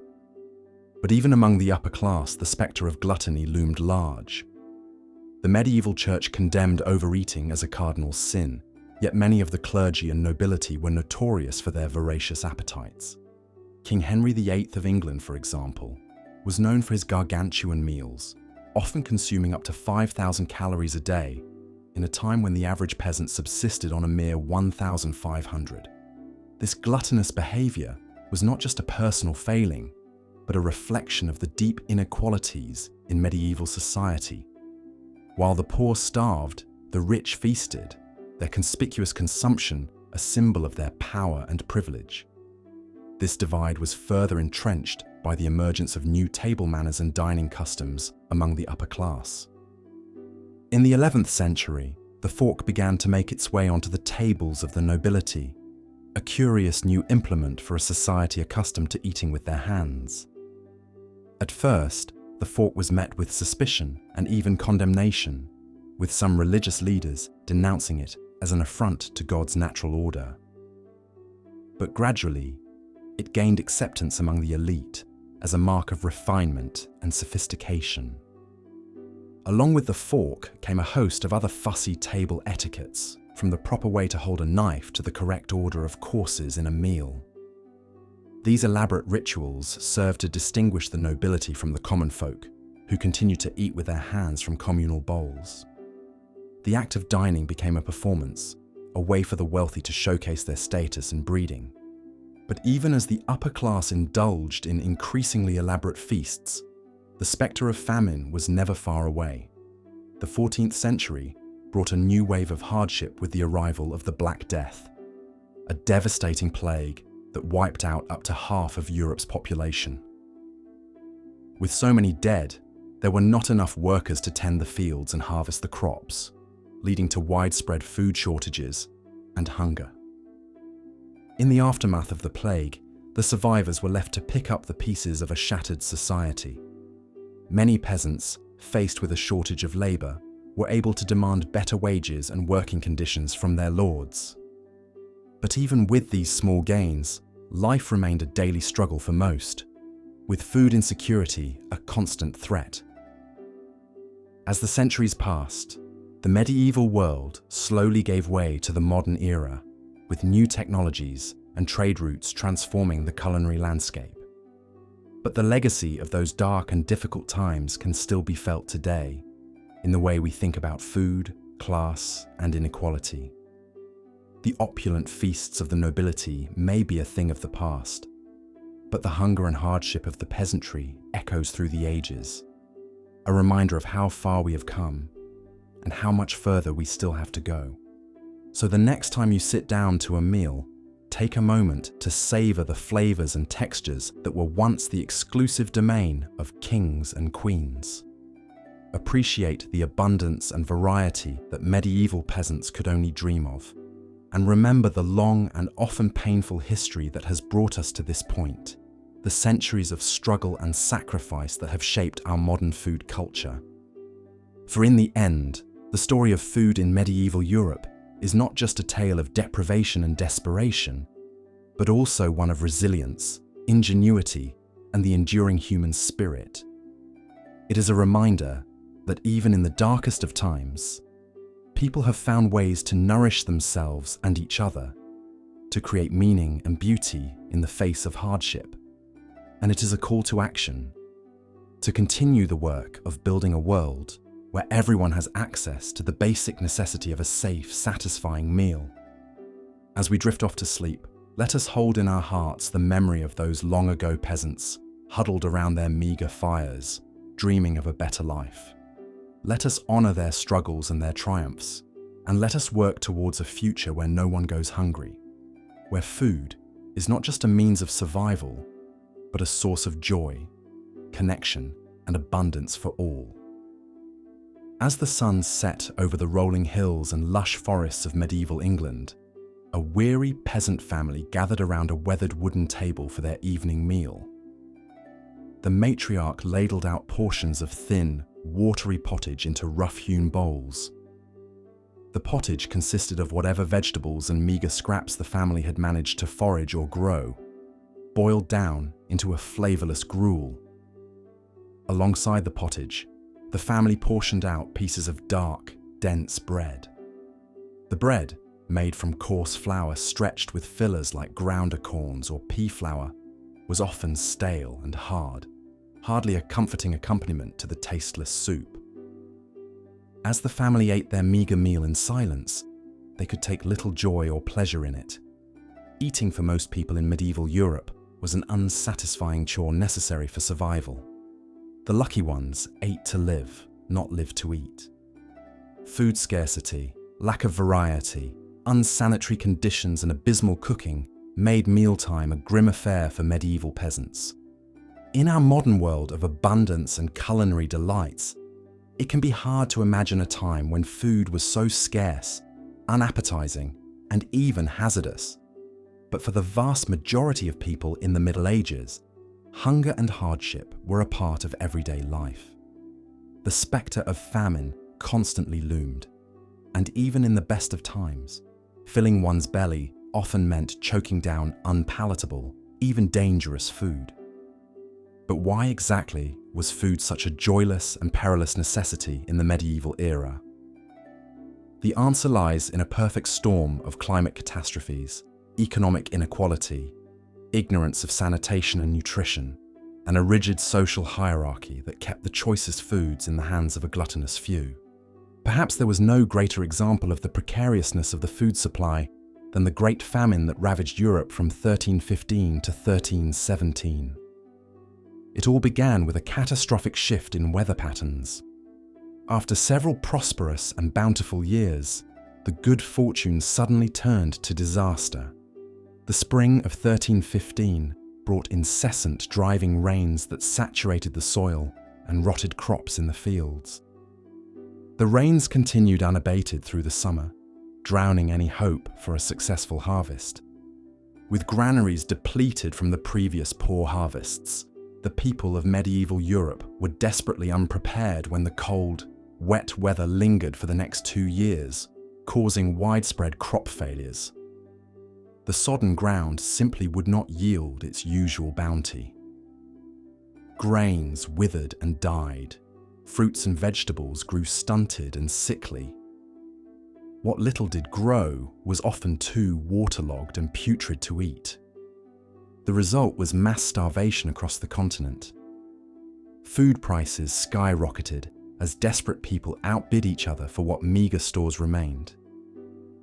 But even among the upper class, the spectre of gluttony loomed large. The medieval church condemned overeating as a cardinal sin, yet many of the clergy and nobility were notorious for their voracious appetites. King Henry VIII of England, for example, was known for his gargantuan meals, often consuming up to 5,000 calories a day, in a time when the average peasant subsisted on a mere 1,500. This gluttonous behavior was not just a personal failing, but a reflection of the deep inequalities in medieval society. While the poor starved, the rich feasted, their conspicuous consumption a symbol of their power and privilege. This divide was further entrenched by the emergence of new table manners and dining customs among the upper class. In the 11th century, the fork began to make its way onto the tables of the nobility, a curious new implement for a society accustomed to eating with their hands. At first, the fork was met with suspicion and even condemnation, with some religious leaders denouncing it as an affront to God's natural order. But gradually, it gained acceptance among the elite as a mark of refinement and sophistication. Along with the fork came a host of other fussy table etiquettes, from the proper way to hold a knife to the correct order of courses in a meal. These elaborate rituals served to distinguish the nobility from the common folk, who continued to eat with their hands from communal bowls. The act of dining became a performance, a way for the wealthy to showcase their status and breeding. But even as the upper class indulged in increasingly elaborate feasts, the spectre of famine was never far away. The 14th century brought a new wave of hardship with the arrival of the Black Death, a devastating plague that wiped out up to half of Europe's population. With so many dead, there were not enough workers to tend the fields and harvest the crops, leading to widespread food shortages and hunger. In the aftermath of the plague, the survivors were left to pick up the pieces of a shattered society. Many peasants, faced with a shortage of labor, were able to demand better wages and working conditions from their lords. But even with these small gains, life remained a daily struggle for most, with food insecurity a constant threat. As the centuries passed, the medieval world slowly gave way to the modern era, with new technologies and trade routes transforming the culinary landscape. But the legacy of those dark and difficult times can still be felt today, in the way we think about food, class, and inequality. The opulent feasts of the nobility may be a thing of the past, but the hunger and hardship of the peasantry echoes through the ages, a reminder of how far we have come and how much further we still have to go. So the next time you sit down to a meal, take a moment to savor the flavors and textures that were once the exclusive domain of kings and queens. Appreciate the abundance and variety that medieval peasants could only dream of, and remember the long and often painful history that has brought us to this point, the centuries of struggle and sacrifice that have shaped our modern food culture. For in the end, the story of food in medieval Europe is not just a tale of deprivation and desperation, but also one of resilience, ingenuity, and the enduring human spirit. It is a reminder that even in the darkest of times, people have found ways to nourish themselves and each other, to create meaning and beauty in the face of hardship. And it is a call to action. to continue the work of building a world where everyone has access to the basic necessity of a safe, satisfying meal. As we drift off to sleep, let us hold in our hearts the memory of those long-ago peasants huddled around their meager fires, dreaming of a better life. Let us honor their struggles and their triumphs, and let us work towards a future where no one goes hungry, where food is not just a means of survival, but a source of joy, connection, and abundance for all. As the sun set over the rolling hills and lush forests of medieval England, a weary peasant family gathered around a weathered wooden table for their evening meal. The matriarch ladled out portions of thin, watery pottage into rough-hewn bowls. The pottage consisted of whatever vegetables and meager scraps the family had managed to forage or grow, boiled down into a flavorless gruel. Alongside the pottage, the family portioned out pieces of dark, dense bread. The bread, made from coarse flour stretched with fillers like grounder corns or pea flour, was often stale and hard, hardly a comforting accompaniment to the tasteless soup. As the family ate their meager meal in silence, they could take little joy or pleasure in it. Eating for most people in medieval Europe was an unsatisfying chore necessary for survival. The lucky ones ate to live, not live to eat. Food scarcity, lack of variety, unsanitary conditions and abysmal cooking made mealtime a grim affair for medieval peasants. In our modern world of abundance and culinary delights, it can be hard to imagine a time when food was so scarce, unappetizing, and even hazardous. But for the vast majority of people in the Middle Ages, hunger and hardship were a part of everyday life. The spectre of famine constantly loomed, and even in the best of times, filling one's belly often meant choking down unpalatable, even dangerous food. But why exactly was food such a joyless and perilous necessity in the medieval era? The answer lies in a perfect storm of climate catastrophes, economic inequality, ignorance of sanitation and nutrition, and a rigid social hierarchy that kept the choicest foods in the hands of a gluttonous few. Perhaps there was no greater example of the precariousness of the food supply than the Great Famine that ravaged Europe from 1315 to 1317. It all began with a catastrophic shift in weather patterns. After several prosperous and bountiful years, the good fortune suddenly turned to disaster. The spring of 1315 brought incessant driving rains that saturated the soil and rotted crops in the fields. The rains continued unabated through the summer, drowning any hope for a successful harvest. With granaries depleted from the previous poor harvests, the people of medieval Europe were desperately unprepared when the cold, wet weather lingered for the next 2 years, causing widespread crop failures. The sodden ground simply would not yield its usual bounty. Grains withered and died. Fruits and vegetables grew stunted and sickly. What little did grow was often too waterlogged and putrid to eat. The result was mass starvation across the continent. Food prices skyrocketed as desperate people outbid each other for what meager stores remained.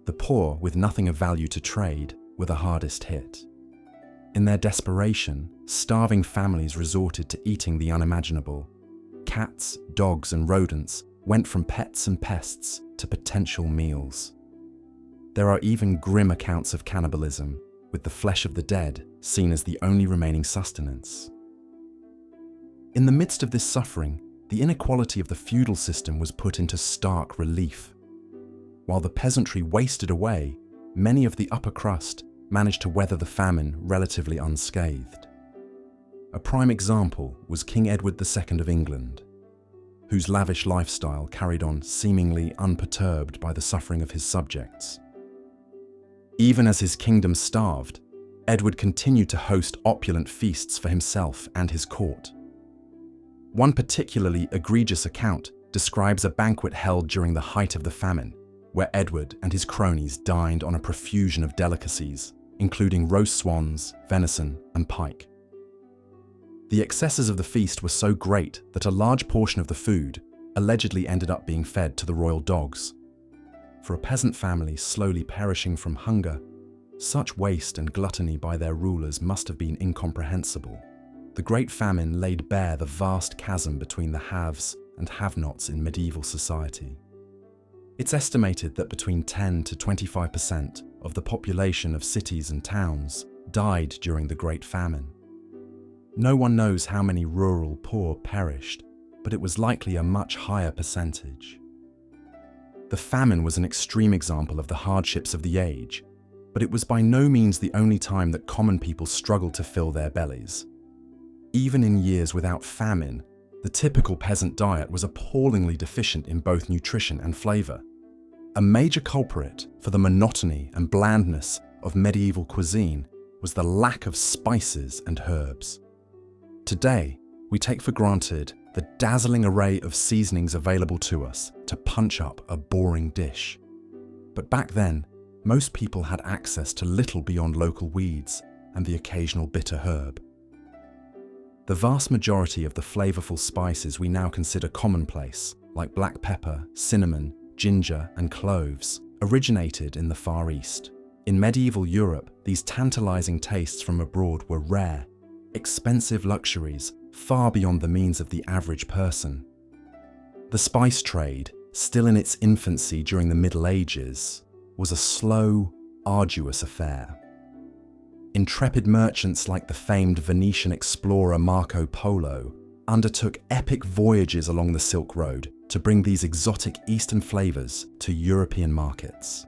The poor, with nothing of value to trade, were the hardest hit. In their desperation, starving families resorted to eating the unimaginable. Cats, dogs, and rodents went from pets and pests to potential meals. There are even grim accounts of cannibalism, with the flesh of the dead seen as the only remaining sustenance. In the midst of this suffering, the inequality of the feudal system was put into stark relief. While the peasantry wasted away, many of the upper crust managed to weather the famine relatively unscathed. A prime example was King Edward II of England, whose lavish lifestyle carried on seemingly unperturbed by the suffering of his subjects. Even as his kingdom starved, Edward continued to host opulent feasts for himself and his court. One particularly egregious account describes a banquet held during the height of the famine, where Edward and his cronies dined on a profusion of delicacies, including roast swans, venison, and pike. The excesses of the feast were so great that a large portion of the food allegedly ended up being fed to the royal dogs. For a peasant family slowly perishing from hunger, such waste and gluttony by their rulers must have been incomprehensible. The Great Famine laid bare the vast chasm between the haves and have-nots in medieval society. It's estimated that between 10 to 25% of the population of cities and towns died during the Great Famine. No one knows how many rural poor perished, but it was likely a much higher percentage. The famine was an extreme example of the hardships of the age, but it was by no means the only time that common people struggled to fill their bellies. Even in years without famine, the typical peasant diet was appallingly deficient in both nutrition and flavour. A major culprit for the monotony and blandness of medieval cuisine was the lack of spices and herbs. Today, we take for granted the dazzling array of seasonings available to us to punch up a boring dish. But back then, most people had access to little beyond local weeds and the occasional bitter herb. The vast majority of the flavourful spices we now consider commonplace, like black pepper, cinnamon, ginger, and cloves, originated in the Far East. In medieval Europe, these tantalising tastes from abroad were rare, expensive luxuries far beyond the means of the average person. The spice trade, still in its infancy during the Middle Ages, was a slow, arduous affair. Intrepid merchants like the famed Venetian explorer Marco Polo undertook epic voyages along the Silk Road to bring these exotic Eastern flavours to European markets.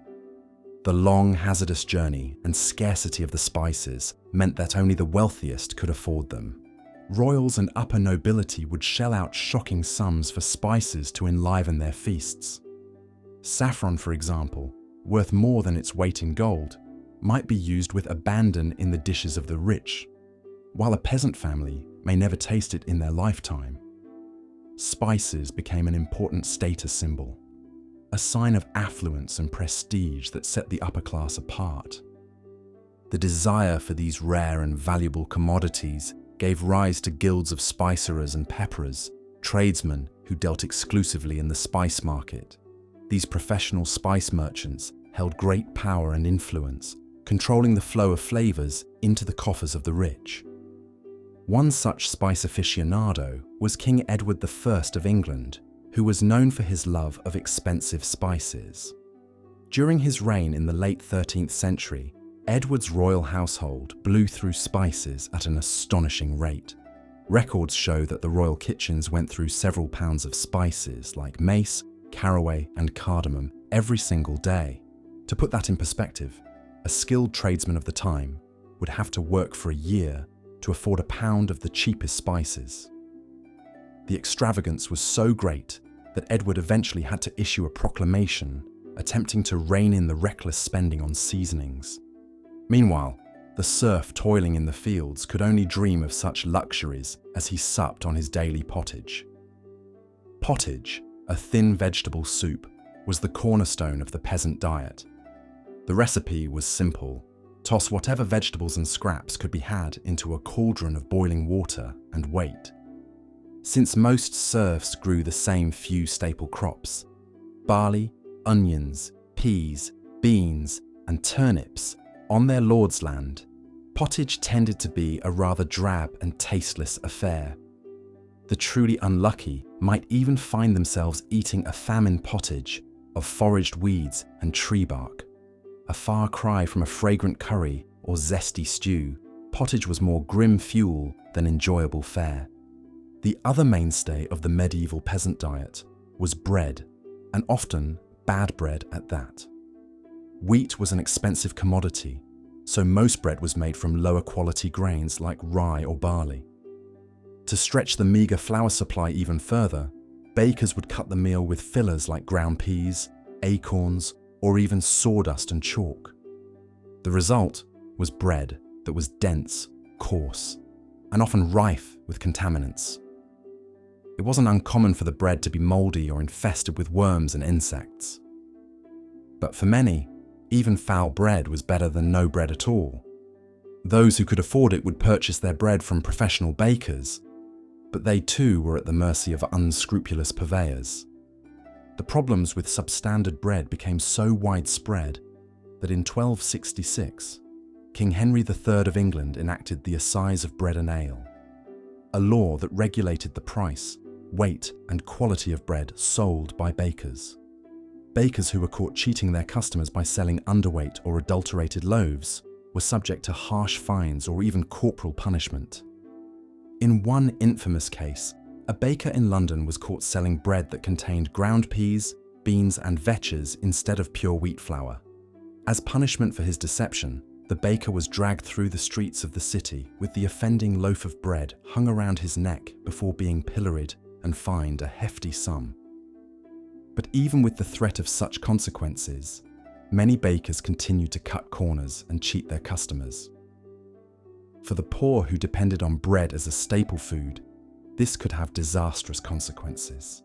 The long, hazardous journey and scarcity of the spices meant that only the wealthiest could afford them. Royals and upper nobility would shell out shocking sums for spices to enliven their feasts. Saffron, for example, worth more than its weight in gold, might be used with abandon in the dishes of the rich, while a peasant family may never taste it in their lifetime. Spices became an important status symbol, a sign of affluence and prestige that set the upper class apart. The desire for these rare and valuable commodities gave rise to guilds of spicerers and pepperers, tradesmen who dealt exclusively in the spice market. These professional spice merchants held great power and influence, controlling the flow of flavours into the coffers of the rich. One such spice aficionado was King Edward I of England, who was known for his love of expensive spices. During his reign in the late 13th century, Edward's royal household blew through spices at an astonishing rate. Records show that the royal kitchens went through several pounds of spices like mace, caraway, and cardamom every single day. To put that in perspective, a skilled tradesman of the time would have to work for a year to afford a pound of the cheapest spices. The extravagance was so great that Edward eventually had to issue a proclamation attempting to rein in the reckless spending on seasonings. Meanwhile, the serf toiling in the fields could only dream of such luxuries as he supped on his daily pottage. Pottage, a thin vegetable soup, was the cornerstone of the peasant diet. The recipe was simple. Toss whatever vegetables and scraps could be had into a cauldron of boiling water and wait. Since most serfs grew the same few staple crops, barley, onions, peas, beans, and turnips, on their lord's land, pottage tended to be a rather drab and tasteless affair. The truly unlucky might even find themselves eating a famine pottage of foraged weeds and tree bark. A far cry from a fragrant curry or zesty stew, pottage was more grim fuel than enjoyable fare. The other mainstay of the medieval peasant diet was bread, and often bad bread at that. Wheat was an expensive commodity, so most bread was made from lower quality grains like rye or barley. To stretch the meagre flour supply even further, bakers would cut the meal with fillers like ground peas, acorns, or even sawdust and chalk. The result was bread that was dense, coarse, and often rife with contaminants. It wasn't uncommon for the bread to be mouldy or infested with worms and insects. But for many, even foul bread was better than no bread at all. Those who could afford it would purchase their bread from professional bakers, but they too were at the mercy of unscrupulous purveyors. The problems with substandard bread became so widespread that in 1266, King Henry III of England enacted the Assize of Bread and Ale, a law that regulated the price, weight, and quality of bread sold by bakers. Bakers who were caught cheating their customers by selling underweight or adulterated loaves were subject to harsh fines or even corporal punishment. In one infamous case, a baker in London was caught selling bread that contained ground peas, beans, and vetches instead of pure wheat flour. As punishment for his deception, the baker was dragged through the streets of the city with the offending loaf of bread hung around his neck before being pilloried and fined a hefty sum. But even with the threat of such consequences, many bakers continued to cut corners and cheat their customers. For the poor who depended on bread as a staple food, this could have disastrous consequences.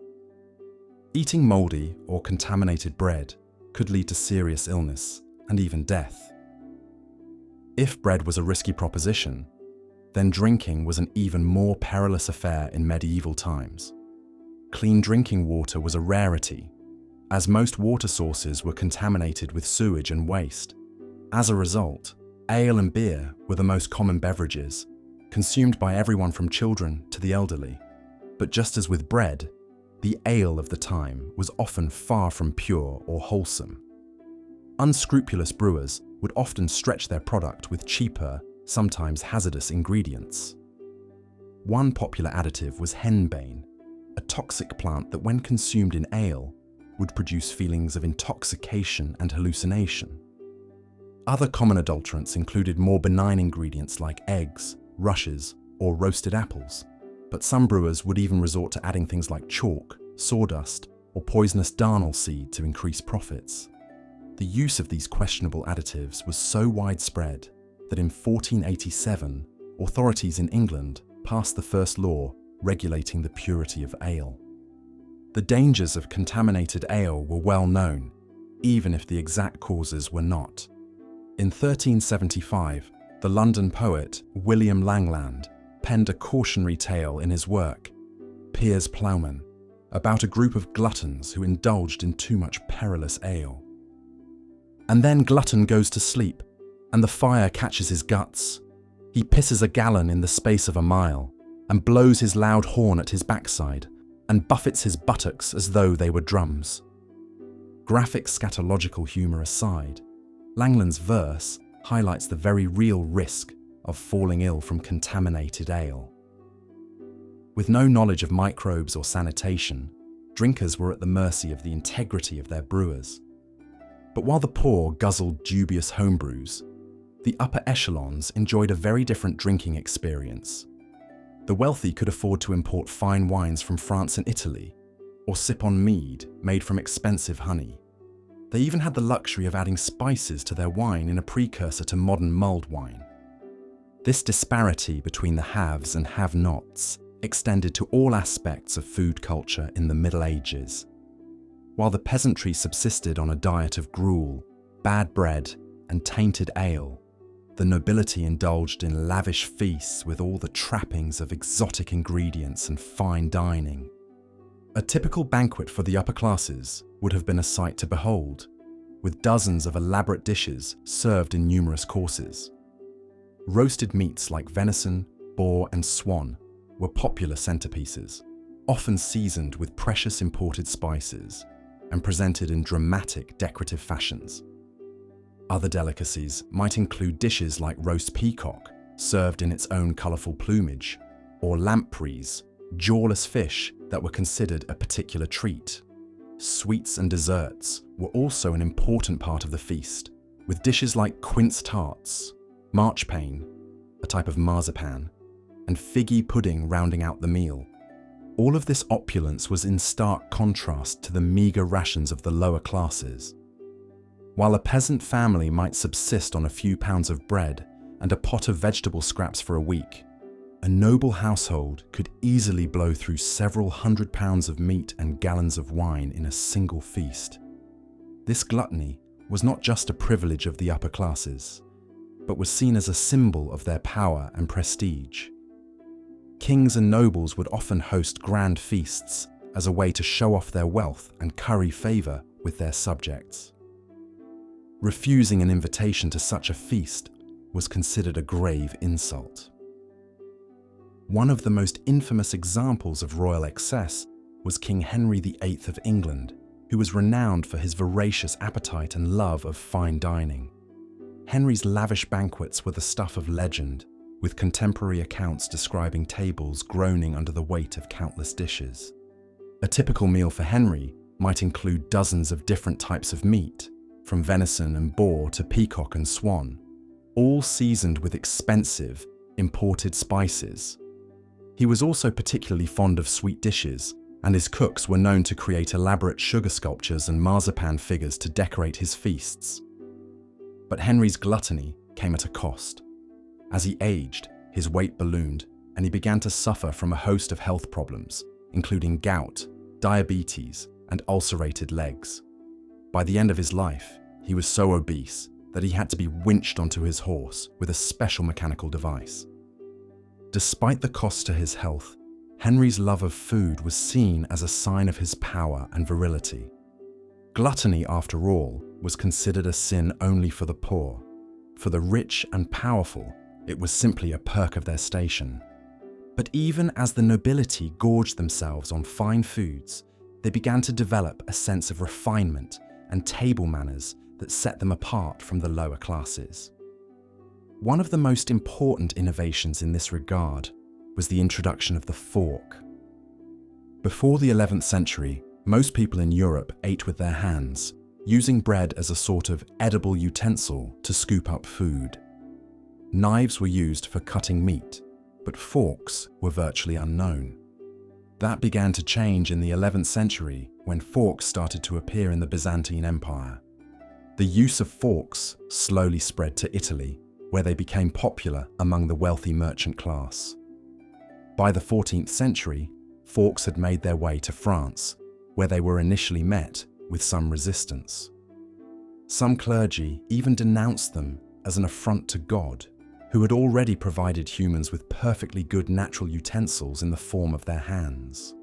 Eating mouldy or contaminated bread could lead to serious illness and even death. If bread was a risky proposition, then drinking was an even more perilous affair in medieval times. Clean drinking water was a rarity, as most water sources were contaminated with sewage and waste. As a result, ale and beer were the most common beverages, consumed by everyone from children to the elderly. But just as with bread, the ale of the time was often far from pure or wholesome. Unscrupulous brewers would often stretch their product with cheaper, sometimes hazardous ingredients. One popular additive was henbane, a toxic plant that when consumed in ale would produce feelings of intoxication and hallucination. Other common adulterants included more benign ingredients like eggs, rushes, or roasted apples, but some brewers would even resort to adding things like chalk, sawdust, or poisonous darnel seed to increase profits. The use of these questionable additives was so widespread that in 1487, authorities in England passed the first law regulating the purity of ale. The dangers of contaminated ale were well known, even if the exact causes were not. In 1375, the London poet William Langland penned a cautionary tale in his work, Piers Plowman, about a group of gluttons who indulged in too much perilous ale. And then glutton goes to sleep, and the fire catches his guts. He pisses a gallon in the space of a mile, and blows his loud horn at his backside, and buffets his buttocks as though they were drums. Graphic scatological humour aside, Langland's verse highlights the very real risk of falling ill from contaminated ale. With no knowledge of microbes or sanitation, drinkers were at the mercy of the integrity of their brewers. But while the poor guzzled dubious homebrews, the upper echelons enjoyed a very different drinking experience. The wealthy could afford to import fine wines from France and Italy, or sip on mead made from expensive honey. They even had the luxury of adding spices to their wine in a precursor to modern mulled wine. This disparity between the haves and have-nots extended to all aspects of food culture in the Middle Ages. While the peasantry subsisted on a diet of gruel, bad bread, and tainted ale, the nobility indulged in lavish feasts with all the trappings of exotic ingredients and fine dining. A typical banquet for the upper classes would have been a sight to behold, with dozens of elaborate dishes served in numerous courses. Roasted meats like venison, boar, and swan were popular centerpieces, often seasoned with precious imported spices and presented in dramatic decorative fashions. Other delicacies might include dishes like roast peacock, served in its own colourful plumage, or lampreys, jawless fish that were considered a particular treat. Sweets and desserts were also an important part of the feast, with dishes like quince tarts, marchpane, a type of marzipan, and figgy pudding rounding out the meal. All of this opulence was in stark contrast to the meagre rations of the lower classes. While a peasant family might subsist on a few pounds of bread and a pot of vegetable scraps for a week, a noble household could easily blow through several £100 of meat and gallons of wine in a single feast. This gluttony was not just a privilege of the upper classes. but was seen as a symbol of their power and prestige. Kings and nobles would often host grand feasts as a way to show off their wealth and curry favor with their subjects. Refusing an invitation to such a feast was considered a grave insult. One of the most infamous examples of royal excess was King Henry VIII of England, who was renowned for his voracious appetite and love of fine dining. Henry's lavish banquets were the stuff of legend, with contemporary accounts describing tables groaning under the weight of countless dishes. A typical meal for Henry might include dozens of different types of meat, from venison and boar to peacock and swan, all seasoned with expensive, imported spices. He was also particularly fond of sweet dishes, and his cooks were known to create elaborate sugar sculptures and marzipan figures to decorate his feasts. But Henry's gluttony came at a cost. As he aged, his weight ballooned, and he began to suffer from a host of health problems, including gout, diabetes, and ulcerated legs. By the end of his life, he was so obese that he had to be winched onto his horse with a special mechanical device. Despite the cost to his health, Henry's love of food was seen as a sign of his power and virility. Gluttony, after all, was considered a sin only for the poor. For the rich and powerful, it was simply a perk of their station. But even as the nobility gorged themselves on fine foods, they began to develop a sense of refinement and table manners that set them apart from the lower classes. One of the most important innovations in this regard was the introduction of the fork. Before the 11th century, most people in Europe ate with their hands, using bread as a sort of edible utensil to scoop up food. Knives were used for cutting meat, but forks were virtually unknown. That began to change in the 11th century when forks started to appear in the Byzantine Empire. The use of forks slowly spread to Italy, where they became popular among the wealthy merchant class. By the 14th century, forks had made their way to France, where they were initially met with some resistance. Some clergy even denounced them as an affront to God, who had already provided humans with perfectly good natural utensils in the form of their hands.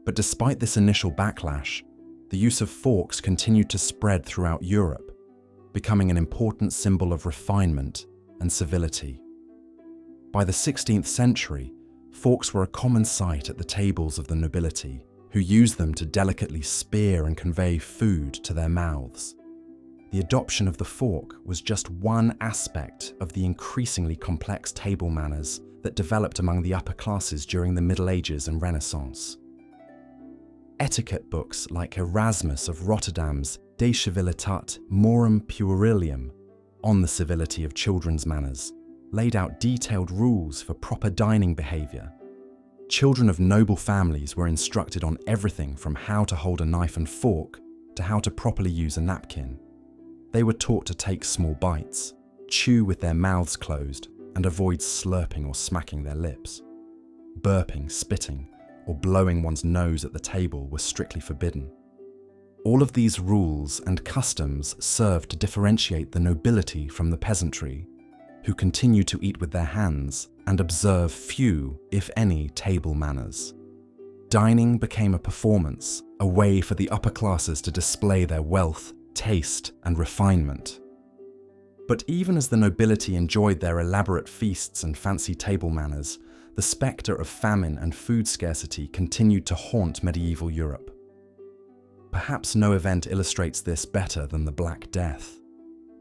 But despite this initial backlash, the use of forks continued to spread throughout Europe, becoming an important symbol of refinement and civility. By the 16th century, forks were a common sight at the tables of the nobility, who used them to delicately spear and convey food to their mouths. The adoption of the fork was just one aspect of the increasingly complex table manners that developed among the upper classes during the Middle Ages and Renaissance. Etiquette books like Erasmus of Rotterdam's De Civilitate Morum Puerilium, on the civility of children's manners, laid out detailed rules for proper dining behavior. Children of noble families were instructed on everything from how to hold a knife and fork to how to properly use a napkin. They were taught to take small bites, chew with their mouths closed, and avoid slurping or smacking their lips. Burping, spitting, or blowing one's nose at the table were strictly forbidden. All of these rules and customs served to differentiate the nobility from the peasantry, who continued to eat with their hands and observe few, if any, table manners. Dining became a performance, a way for the upper classes to display their wealth, taste, and refinement. But even as the nobility enjoyed their elaborate feasts and fancy table manners, the spectre of famine and food scarcity continued to haunt medieval Europe. Perhaps no event illustrates this better than the Black Death,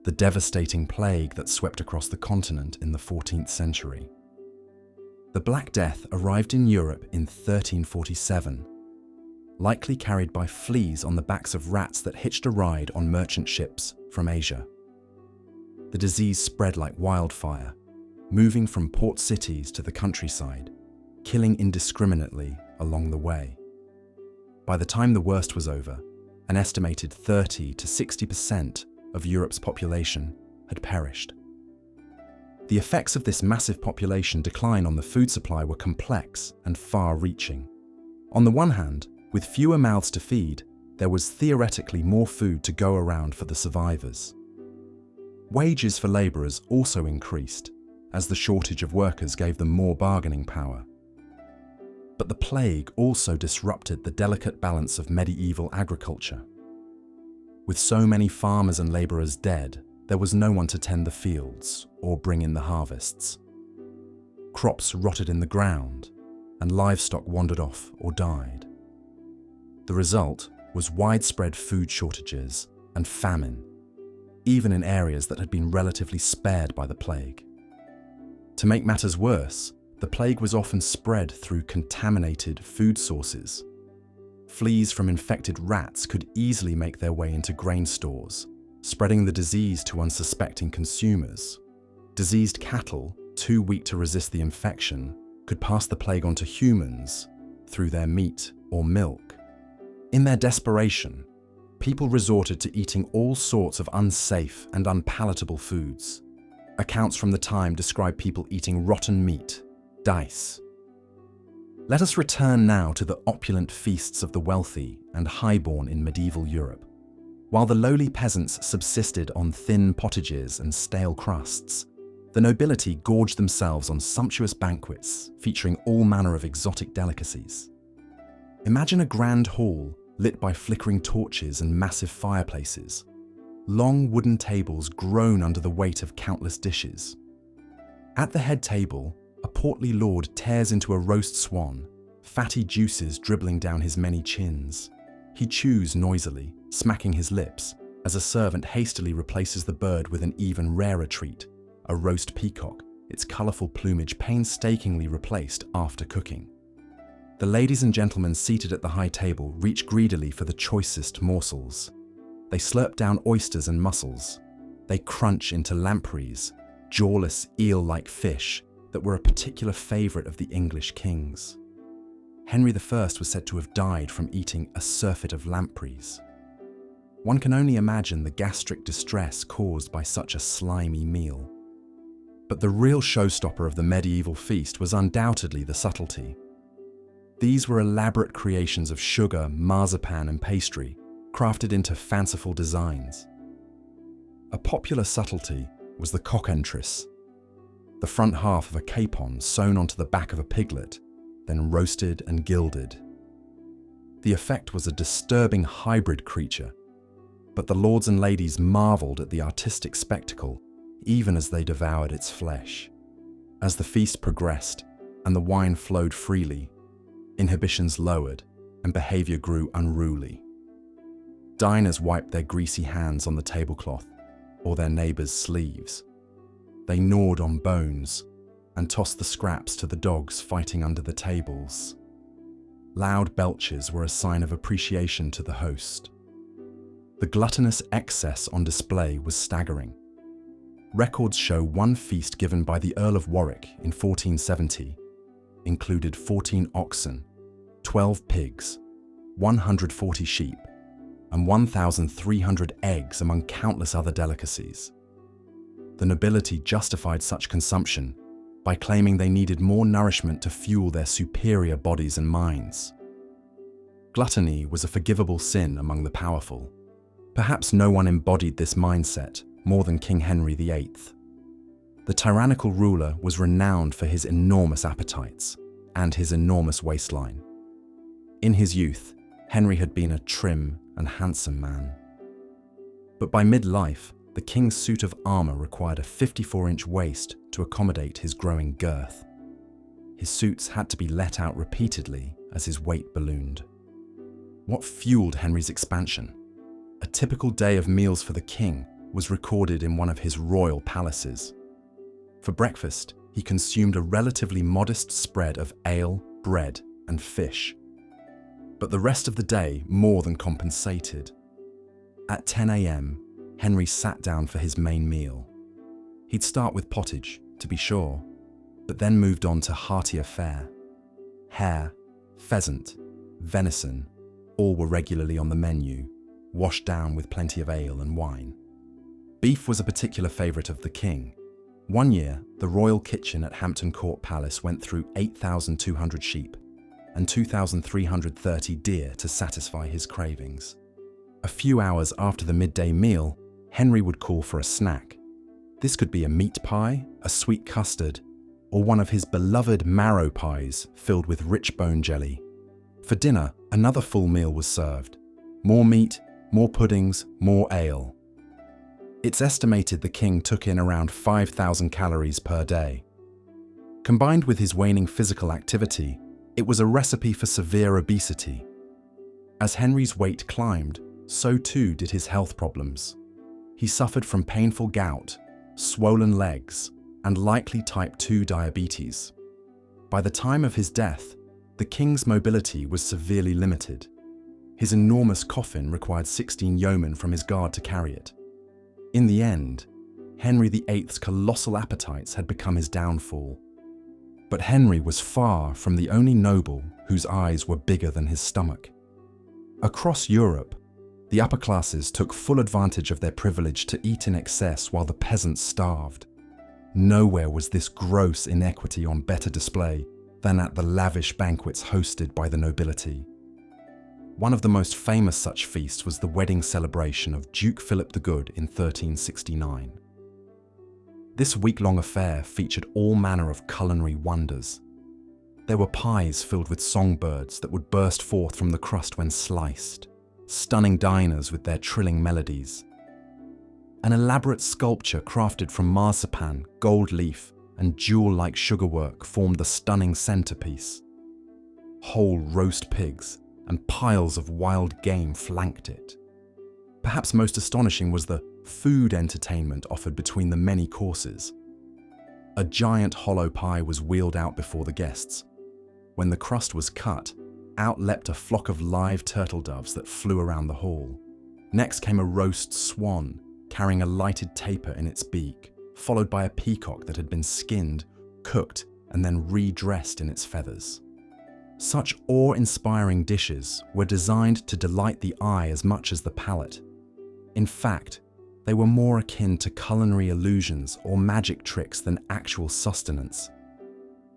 the devastating plague that swept across the continent in the 14th century. The Black Death arrived in Europe in 1347, likely carried by fleas on the backs of rats that hitched a ride on merchant ships from Asia. The disease spread like wildfire, moving from port cities to the countryside, killing indiscriminately along the way. By the time the worst was over, an estimated 30 to 60% of Europe's population had perished. The effects of this massive population decline on the food supply were complex and far-reaching. On the one hand, with fewer mouths to feed, there was theoretically more food to go around for the survivors. Wages for labourers also increased, as the shortage of workers gave them more bargaining power. But the plague also disrupted the delicate balance of medieval agriculture. With so many farmers and labourers dead, there was no one to tend the fields or bring in the harvests. Crops rotted in the ground, and livestock wandered off or died. The result was widespread food shortages and famine, even in areas that had been relatively spared by the plague. To make matters worse, the plague was often spread through contaminated food sources. Fleas from infected rats could easily make their way into grain stores, spreading the disease to unsuspecting consumers. Diseased cattle, too weak to resist the infection, could pass the plague on to humans through their meat or milk. In their desperation, people resorted to eating all sorts of unsafe and unpalatable foods. Accounts from the time describe people eating rotten meat, dice. Let us return now to the opulent feasts of the wealthy and highborn in medieval Europe. While the lowly peasants subsisted on thin pottages and stale crusts, the nobility gorged themselves on sumptuous banquets featuring all manner of exotic delicacies. Imagine a grand hall lit by flickering torches and massive fireplaces. Long wooden tables groan under the weight of countless dishes. At the head table, a portly lord tears into a roast swan, fatty juices dribbling down his many chins. He chews noisily, smacking his lips, as a servant hastily replaces the bird with an even rarer treat, a roast peacock, its colourful plumage painstakingly replaced after cooking. The ladies and gentlemen seated at the high table reach greedily for the choicest morsels. They slurp down oysters and mussels. They crunch into lampreys, jawless eel-like fish that were a particular favourite of the English kings. Henry I was said to have died from eating a surfeit of lampreys. One can only imagine the gastric distress caused by such a slimy meal. But the real showstopper of the medieval feast was undoubtedly the subtlety. These were elaborate creations of sugar, marzipan and pastry, crafted into fanciful designs. A popular subtlety was the cockentrice, the front half of a capon sewn onto the back of a piglet, then roasted and gilded. The effect was a disturbing hybrid creature, but the lords and ladies marvelled at the artistic spectacle even as they devoured its flesh. As the feast progressed and the wine flowed freely, inhibitions lowered and behaviour grew unruly. Diners wiped their greasy hands on the tablecloth or their neighbours' sleeves. They gnawed on bones and tossed the scraps to the dogs fighting under the tables. Loud belches were a sign of appreciation to the host. The gluttonous excess on display was staggering. Records show one feast given by the Earl of Warwick in 1470 included 14 oxen, 12 pigs, 140 sheep, and 1,300 eggs among countless other delicacies. The nobility justified such consumption by claiming they needed more nourishment to fuel their superior bodies and minds. Gluttony was a forgivable sin among the powerful. Perhaps no one embodied this mindset more than King Henry VIII. The tyrannical ruler was renowned for his enormous appetites and his enormous waistline. In his youth, Henry had been a trim and handsome man. But by mid-life, the king's suit of armour required a 54-inch waist to accommodate his growing girth. His suits had to be let out repeatedly as his weight ballooned. What fueled Henry's expansion? A typical day of meals for the king was recorded in one of his royal palaces. For breakfast, he consumed a relatively modest spread of ale, bread, and fish. But the rest of the day more than compensated. At 10 a.m., Henry sat down for his main meal. He'd start with pottage, to be sure, but then moved on to heartier fare. Hare, pheasant, venison, all were regularly on the menu, washed down with plenty of ale and wine. Beef was a particular favourite of the king. One year, the royal kitchen at Hampton Court Palace went through 8,200 sheep and 2,330 deer to satisfy his cravings. A few hours after the midday meal, Henry would call for a snack, This could be a meat pie, a sweet custard, or one of his beloved marrow pies filled with rich bone jelly. For dinner, another full meal was served. More meat, more puddings, more ale. It's estimated the king took in around 5,000 calories per day. Combined with his waning physical activity, it was a recipe for severe obesity. As Henry's weight climbed, so too did his health problems. He suffered from painful gout, swollen legs, and likely type 2 diabetes. By the time of his death, the king's mobility was severely limited. His enormous coffin required 16 yeomen from his guard to carry it. In the end, Henry VIII's colossal appetites had become his downfall. But Henry was far from the only noble whose eyes were bigger than his stomach. Across Europe, the upper classes took full advantage of their privilege to eat in excess while the peasants starved. Nowhere was this gross inequity on better display than at the lavish banquets hosted by the nobility. One of the most famous such feasts was the wedding celebration of Duke Philip the Good in 1369. This week-long affair featured all manner of culinary wonders. There were pies filled with songbirds that would burst forth from the crust when sliced, stunning diners with their trilling melodies. An elaborate sculpture crafted from marzipan, gold leaf, and jewel-like sugarwork formed the stunning centerpiece. Whole roast pigs and piles of wild game flanked it. Perhaps most astonishing was the food entertainment offered between the many courses. A giant hollow pie was wheeled out before the guests. When the crust was cut, out leapt a flock of live turtle doves that flew around the hall. Next came a roast swan, carrying a lighted taper in its beak, followed by a peacock that had been skinned, cooked, and then redressed in its feathers. Such awe-inspiring dishes were designed to delight the eye as much as the palate. In fact, they were more akin to culinary illusions or magic tricks than actual sustenance.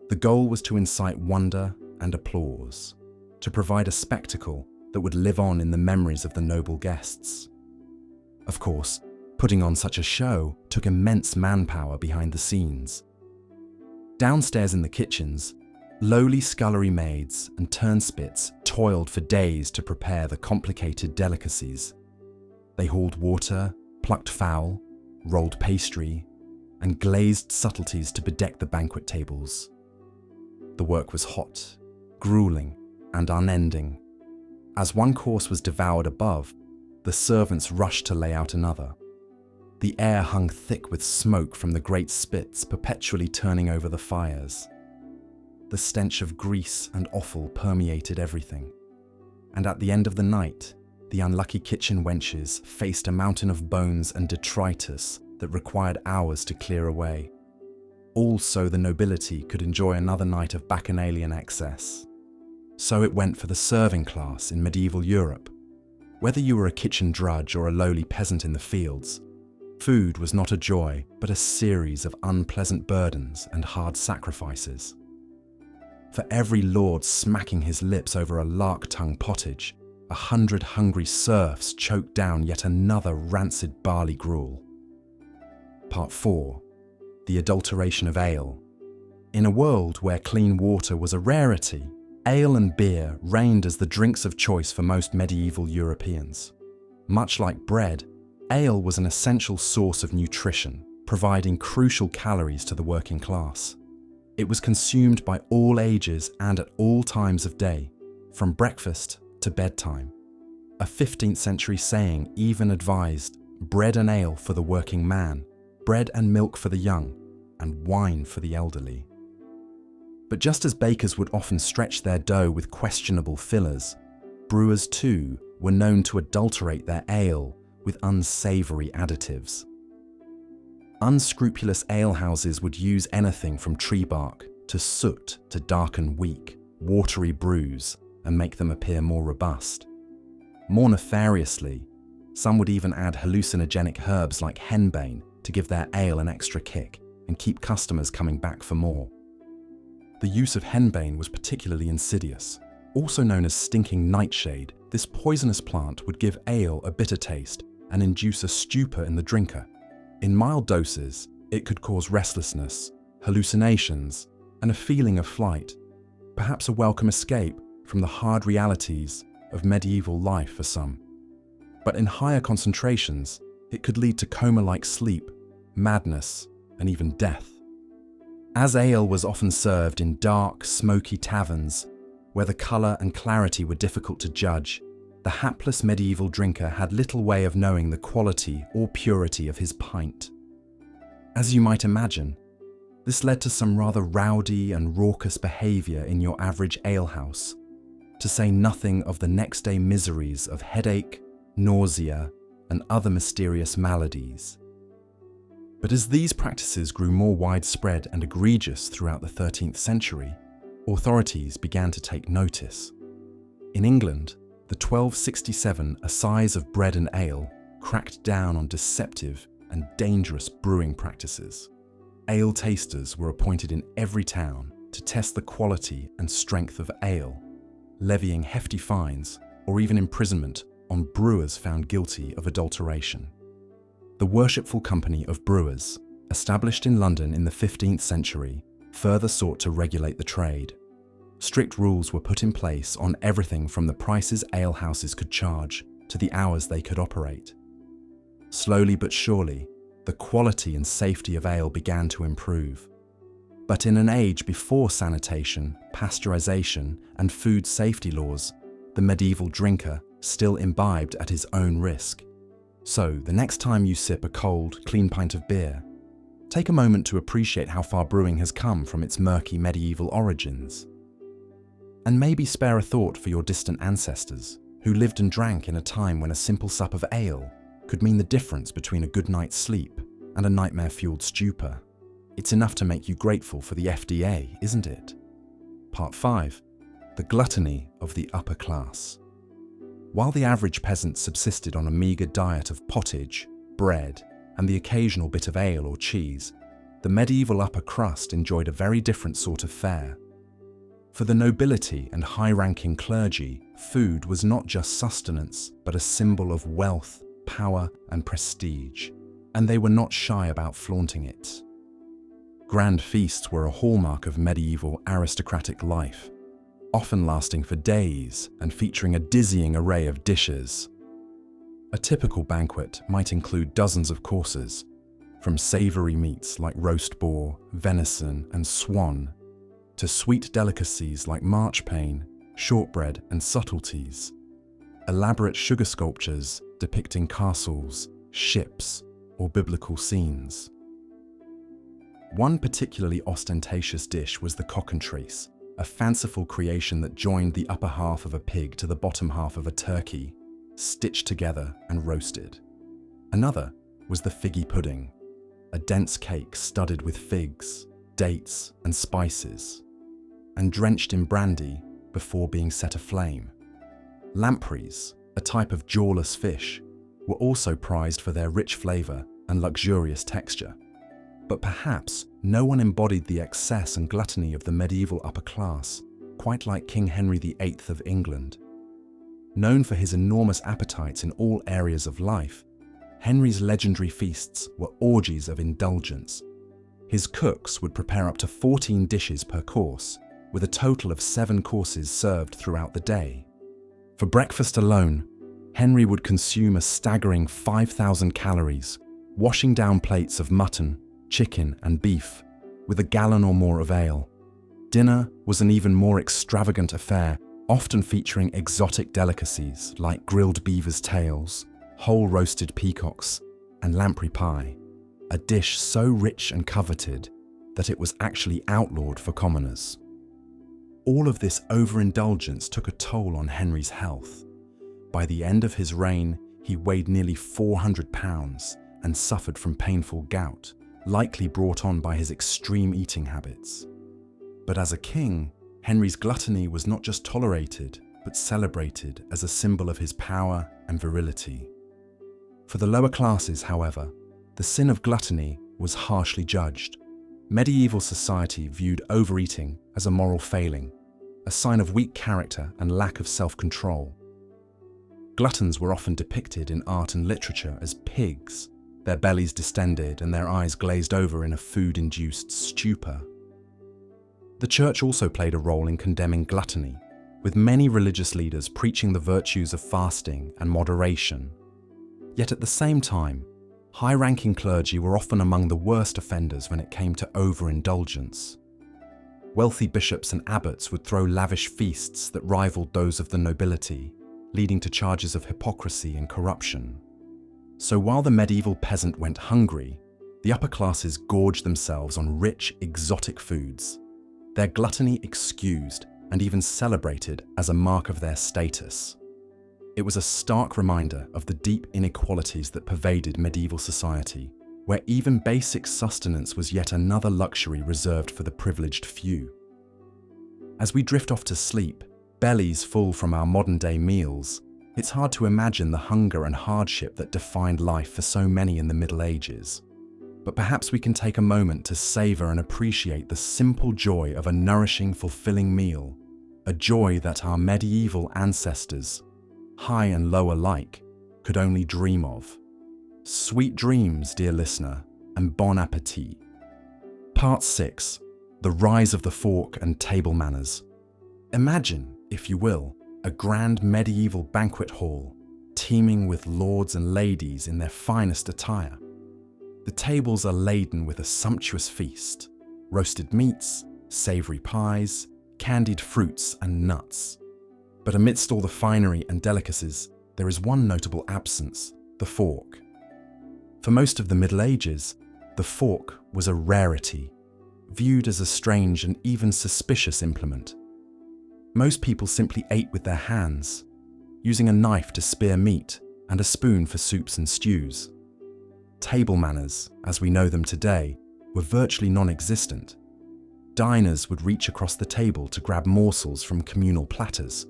The goal was to incite wonder and applause, to provide a spectacle that would live on in the memories of the noble guests. Of course, putting on such a show took immense manpower behind the scenes. Downstairs in the kitchens, lowly scullery maids and turnspits toiled for days to prepare the complicated delicacies. They hauled water, plucked fowl, rolled pastry, and glazed subtleties to bedeck the banquet tables. The work was hot, grueling, and unending. As one course was devoured above, the servants rushed to lay out another. The air hung thick with smoke from the great spits perpetually turning over the fires. The stench of grease and offal permeated everything. And at the end of the night, the unlucky kitchen wenches faced a mountain of bones and detritus that required hours to clear away. All so the nobility could enjoy another night of bacchanalian excess. So it went for the serving class in medieval Europe. Whether you were a kitchen drudge or a lowly peasant in the fields, food was not a joy, but a series of unpleasant burdens and hard sacrifices. For every lord smacking his lips over a lark-tongue pottage, 100 hungry serfs choked down yet another rancid barley gruel. Part 4. The adulteration of ale. In a world where clean water was a rarity, ale and beer reigned as the drinks of choice for most medieval Europeans. Much like bread, ale was an essential source of nutrition, providing crucial calories to the working class. It was consumed by all ages and at all times of day, from breakfast to bedtime. A 15th century saying even advised bread and ale for the working man, bread and milk for the young, and wine for the elderly. But just as bakers would often stretch their dough with questionable fillers, brewers too were known to adulterate their ale with unsavory additives. Unscrupulous alehouses would use anything from tree bark to soot to darken weak, watery brews and make them appear more robust. More nefariously, some would even add hallucinogenic herbs like henbane to give their ale an extra kick and keep customers coming back for more. The use of henbane was particularly insidious. Also known as stinking nightshade, this poisonous plant would give ale a bitter taste and induce a stupor in the drinker. In mild doses, It could cause restlessness, hallucinations, and a feeling of flight, perhaps a welcome escape from the hard realities of medieval life for some. But in higher concentrations, it could lead to coma-like sleep, madness, and even death. As ale was often served in dark, smoky taverns, where the colour and clarity were difficult to judge, the hapless medieval drinker had little way of knowing the quality or purity of his pint. As you might imagine, this led to some rather rowdy and raucous behaviour in your average alehouse, to say nothing of the next day miseries of headache, nausea, and other mysterious maladies. But as these practices grew more widespread and egregious throughout the 13th century, authorities began to take notice. In England, the 1267 Assize of Bread and Ale cracked down on deceptive and dangerous brewing practices. Ale tasters were appointed in every town to test the quality and strength of ale, levying hefty fines or even imprisonment on brewers found guilty of adulteration. The Worshipful Company of Brewers, established in London in the 15th century, further sought to regulate the trade. Strict rules were put in place on everything from the prices alehouses could charge to the hours they could operate. Slowly but surely, the quality and safety of ale began to improve. But in an age before sanitation, pasteurization, and food safety laws, the medieval drinker still imbibed at his own risk. So, the next time you sip a cold, clean pint of beer, take a moment to appreciate how far brewing has come from its murky medieval origins. And maybe spare a thought for your distant ancestors, who lived and drank in a time when a simple sup of ale could mean the difference between a good night's sleep and a nightmare-fueled stupor. It's enough to make you grateful for the FDA, isn't it? Part 5. The gluttony of the upper class. While the average peasant subsisted on a meagre diet of pottage, bread, and the occasional bit of ale or cheese, the medieval upper crust enjoyed a very different sort of fare. For the nobility and high-ranking clergy, food was not just sustenance, but a symbol of wealth, power, and prestige, and they were not shy about flaunting it. Grand feasts were a hallmark of medieval aristocratic life, often lasting for days and featuring a dizzying array of dishes. A typical banquet might include dozens of courses, from savoury meats like roast boar, venison, and swan, to sweet delicacies like marchpane, shortbread, and subtleties. Elaborate sugar sculptures depicting castles, ships, or biblical scenes. One particularly ostentatious dish was the cockentrace, a fanciful creation that joined the upper half of a pig to the bottom half of a turkey, stitched together and roasted. Another was the figgy pudding, a dense cake studded with figs, dates, and spices, and drenched in brandy before being set aflame. Lampreys, a type of jawless fish, were also prized for their rich flavour and luxurious texture. But perhaps no one embodied the excess and gluttony of the medieval upper class quite like King Henry VIII of England. Known for his enormous appetites in all areas of life, Henry's legendary feasts were orgies of indulgence. His cooks would prepare up to 14 dishes per course, with a total of 7 courses served throughout the day. For breakfast alone, Henry would consume a staggering 5,000 calories, washing down plates of mutton, chicken, and beef, with a gallon or more of ale. Dinner was an even more extravagant affair, often featuring exotic delicacies like grilled beaver's tails, whole roasted peacocks, and lamprey pie, a dish so rich and coveted that it was actually outlawed for commoners. All of this overindulgence took a toll on Henry's health. By the end of his reign, he weighed nearly 400 pounds and suffered from painful gout, likely brought on by his extreme eating habits. But as a king, Henry's gluttony was not just tolerated, but celebrated as a symbol of his power and virility. For the lower classes, however, the sin of gluttony was harshly judged. Medieval society viewed overeating as a moral failing, a sign of weak character and lack of self-control. Gluttons were often depicted in art and literature as pigs, their bellies distended and their eyes glazed over in a food-induced stupor. The church also played a role in condemning gluttony, with many religious leaders preaching the virtues of fasting and moderation. Yet at the same time, high-ranking clergy were often among the worst offenders when it came to overindulgence. Wealthy bishops and abbots would throw lavish feasts that rivaled those of the nobility, leading to charges of hypocrisy and corruption. So while the medieval peasant went hungry, the upper classes gorged themselves on rich, exotic foods, their gluttony excused and even celebrated as a mark of their status. It was a stark reminder of the deep inequalities that pervaded medieval society, where even basic sustenance was yet another luxury reserved for the privileged few. As we drift off to sleep, bellies full from our modern-day meals, it's hard to imagine the hunger and hardship that defined life for so many in the Middle Ages. But perhaps we can take a moment to savor and appreciate the simple joy of a nourishing, fulfilling meal, a joy that our medieval ancestors, high and low alike, could only dream of. Sweet dreams, dear listener, and bon appetit. Part 6. The Rise of the Fork and Table Manners. Imagine, if you will, a grand medieval banquet hall, teeming with lords and ladies in their finest attire. The tables are laden with a sumptuous feast, roasted meats, savoury pies, candied fruits and nuts. But amidst all the finery and delicacies, there is one notable absence: the fork. For most of the Middle Ages, the fork was a rarity, viewed as a strange and even suspicious implement. Most people simply ate with their hands, using a knife to spear meat and a spoon for soups and stews. Table manners, as we know them today, were virtually non-existent. Diners would reach across the table to grab morsels from communal platters,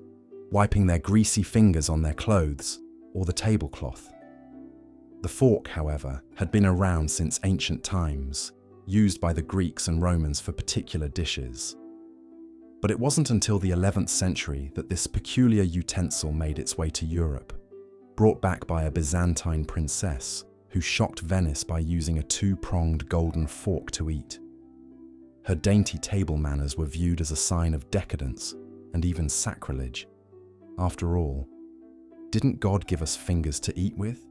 wiping their greasy fingers on their clothes or the tablecloth. The fork, however, had been around since ancient times, used by the Greeks and Romans for particular dishes. But it wasn't until the 11th century that this peculiar utensil made its way to Europe, brought back by a Byzantine princess who shocked Venice by using a two-pronged golden fork to eat. Her dainty table manners were viewed as a sign of decadence and even sacrilege. After all, didn't God give us fingers to eat with?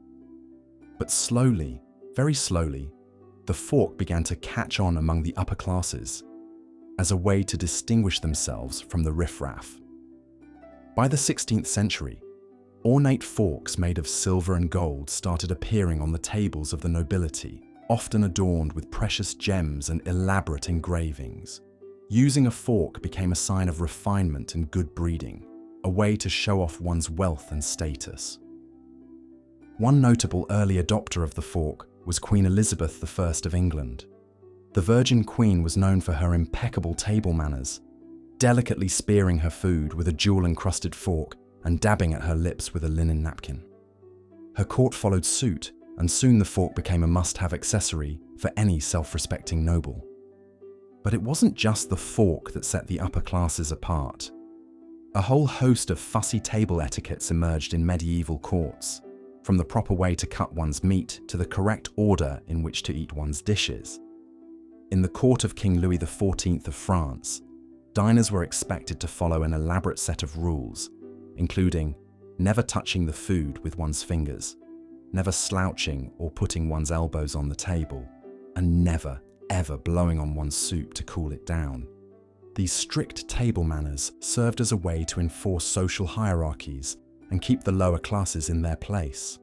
But slowly, very slowly, the fork began to catch on among the upper classes as a way to distinguish themselves from the riffraff. By the 16th century, ornate forks made of silver and gold started appearing on the tables of the nobility, often adorned with precious gems and elaborate engravings. Using a fork became a sign of refinement and good breeding, a way to show off one's wealth and status. One notable early adopter of the fork was Queen Elizabeth I of England. The Virgin Queen was known for her impeccable table manners, delicately spearing her food with a jewel-encrusted fork and dabbing at her lips with a linen napkin. Her court followed suit, and soon the fork became a must-have accessory for any self-respecting noble. But it wasn't just the fork that set the upper classes apart. A whole host of fussy table etiquettes emerged in medieval courts, from the proper way to cut one's meat to the correct order in which to eat one's dishes. In the court of King Louis XIV of France, diners were expected to follow an elaborate set of rules, including never touching the food with one's fingers, never slouching or putting one's elbows on the table, and never, ever blowing on one's soup to cool it down. These strict table manners served as a way to enforce social hierarchies and keep the lower classes in their place.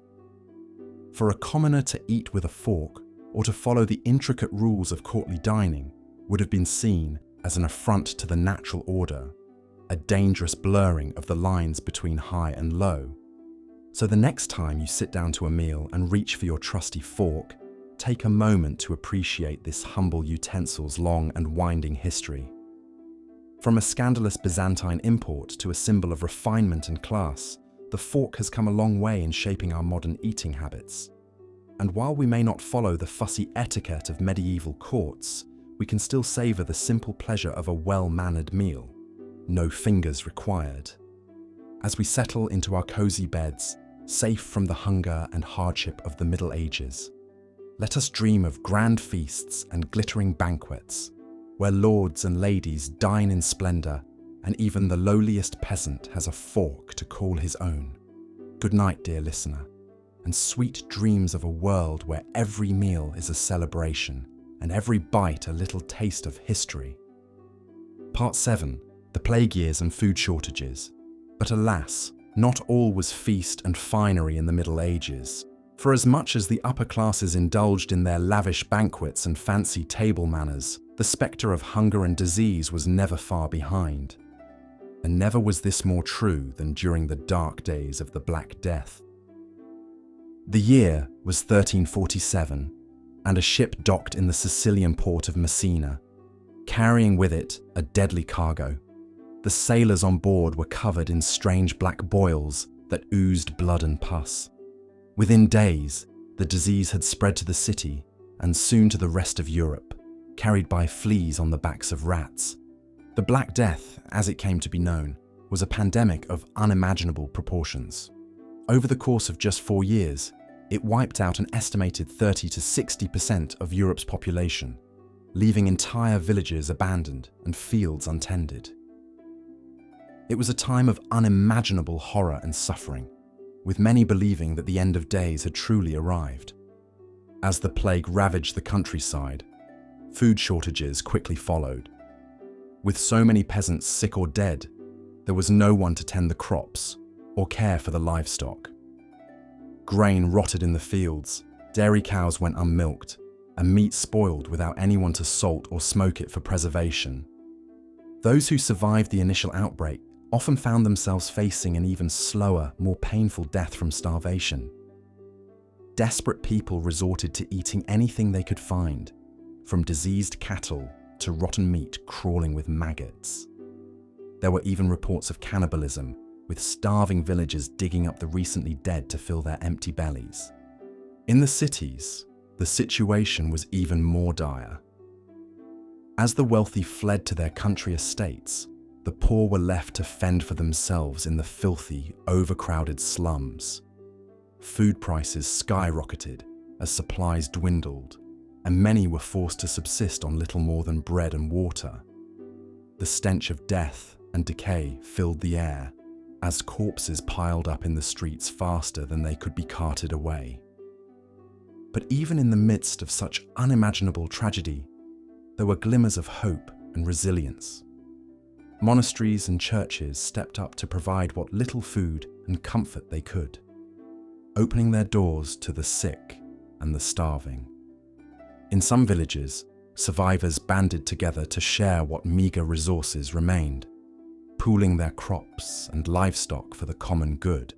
For a commoner to eat with a fork or to follow the intricate rules of courtly dining would have been seen as an affront to the natural order, a dangerous blurring of the lines between high and low. So the next time you sit down to a meal and reach for your trusty fork, take a moment to appreciate this humble utensil's long and winding history. From a scandalous Byzantine import to a symbol of refinement and class, the fork has come a long way in shaping our modern eating habits. And while we may not follow the fussy etiquette of medieval courts, we can still savor the simple pleasure of a well-mannered meal. No fingers required. As we settle into our cozy beds, safe from the hunger and hardship of the Middle Ages, Let us dream of grand feasts and glittering banquets, where lords and ladies dine in splendor, and even the lowliest peasant has a fork to call his own. Good night, dear listener, and sweet dreams of a world where every meal is a celebration and every bite a little taste of history. Part 7. The Plague Years and Food Shortages. But alas, not all was feast and finery in the Middle Ages. For as much as the upper classes indulged in their lavish banquets and fancy table manners, the spectre of hunger and disease was never far behind. And never was this more true than during the dark days of the Black Death. The year was 1347, and a ship docked in the Sicilian port of Messina, carrying with it a deadly cargo. The sailors on board were covered in strange black boils that oozed blood and pus. Within days, the disease had spread to the city and soon to the rest of Europe, carried by fleas on the backs of rats. The Black Death, as it came to be known, was a pandemic of unimaginable proportions. Over the course of just 4 years, it wiped out an estimated 30 to 60% of Europe's population, leaving entire villages abandoned and fields untended. It was a time of unimaginable horror and suffering, with many believing that the end of days had truly arrived. As the plague ravaged the countryside, food shortages quickly followed. With so many peasants sick or dead, there was no one to tend the crops or care for the livestock. Grain rotted in the fields, dairy cows went unmilked, and meat spoiled without anyone to salt or smoke it for preservation. Those who survived the initial outbreak often found themselves facing an even slower, more painful death from starvation. Desperate people resorted to eating anything they could find, from diseased cattle to rotten meat crawling with maggots. There were even reports of cannibalism, with starving villagers digging up the recently dead to fill their empty bellies. In the cities, the situation was even more dire. As the wealthy fled to their country estates, the poor were left to fend for themselves in the filthy, overcrowded slums. Food prices skyrocketed as supplies dwindled, and many were forced to subsist on little more than bread and water. The stench of death and decay filled the air, as corpses piled up in the streets faster than they could be carted away. But even in the midst of such unimaginable tragedy, there were glimmers of hope and resilience. Monasteries and churches stepped up to provide what little food and comfort they could, opening their doors to the sick and the starving. In some villages, survivors banded together to share what meager resources remained, pooling their crops and livestock for the common good.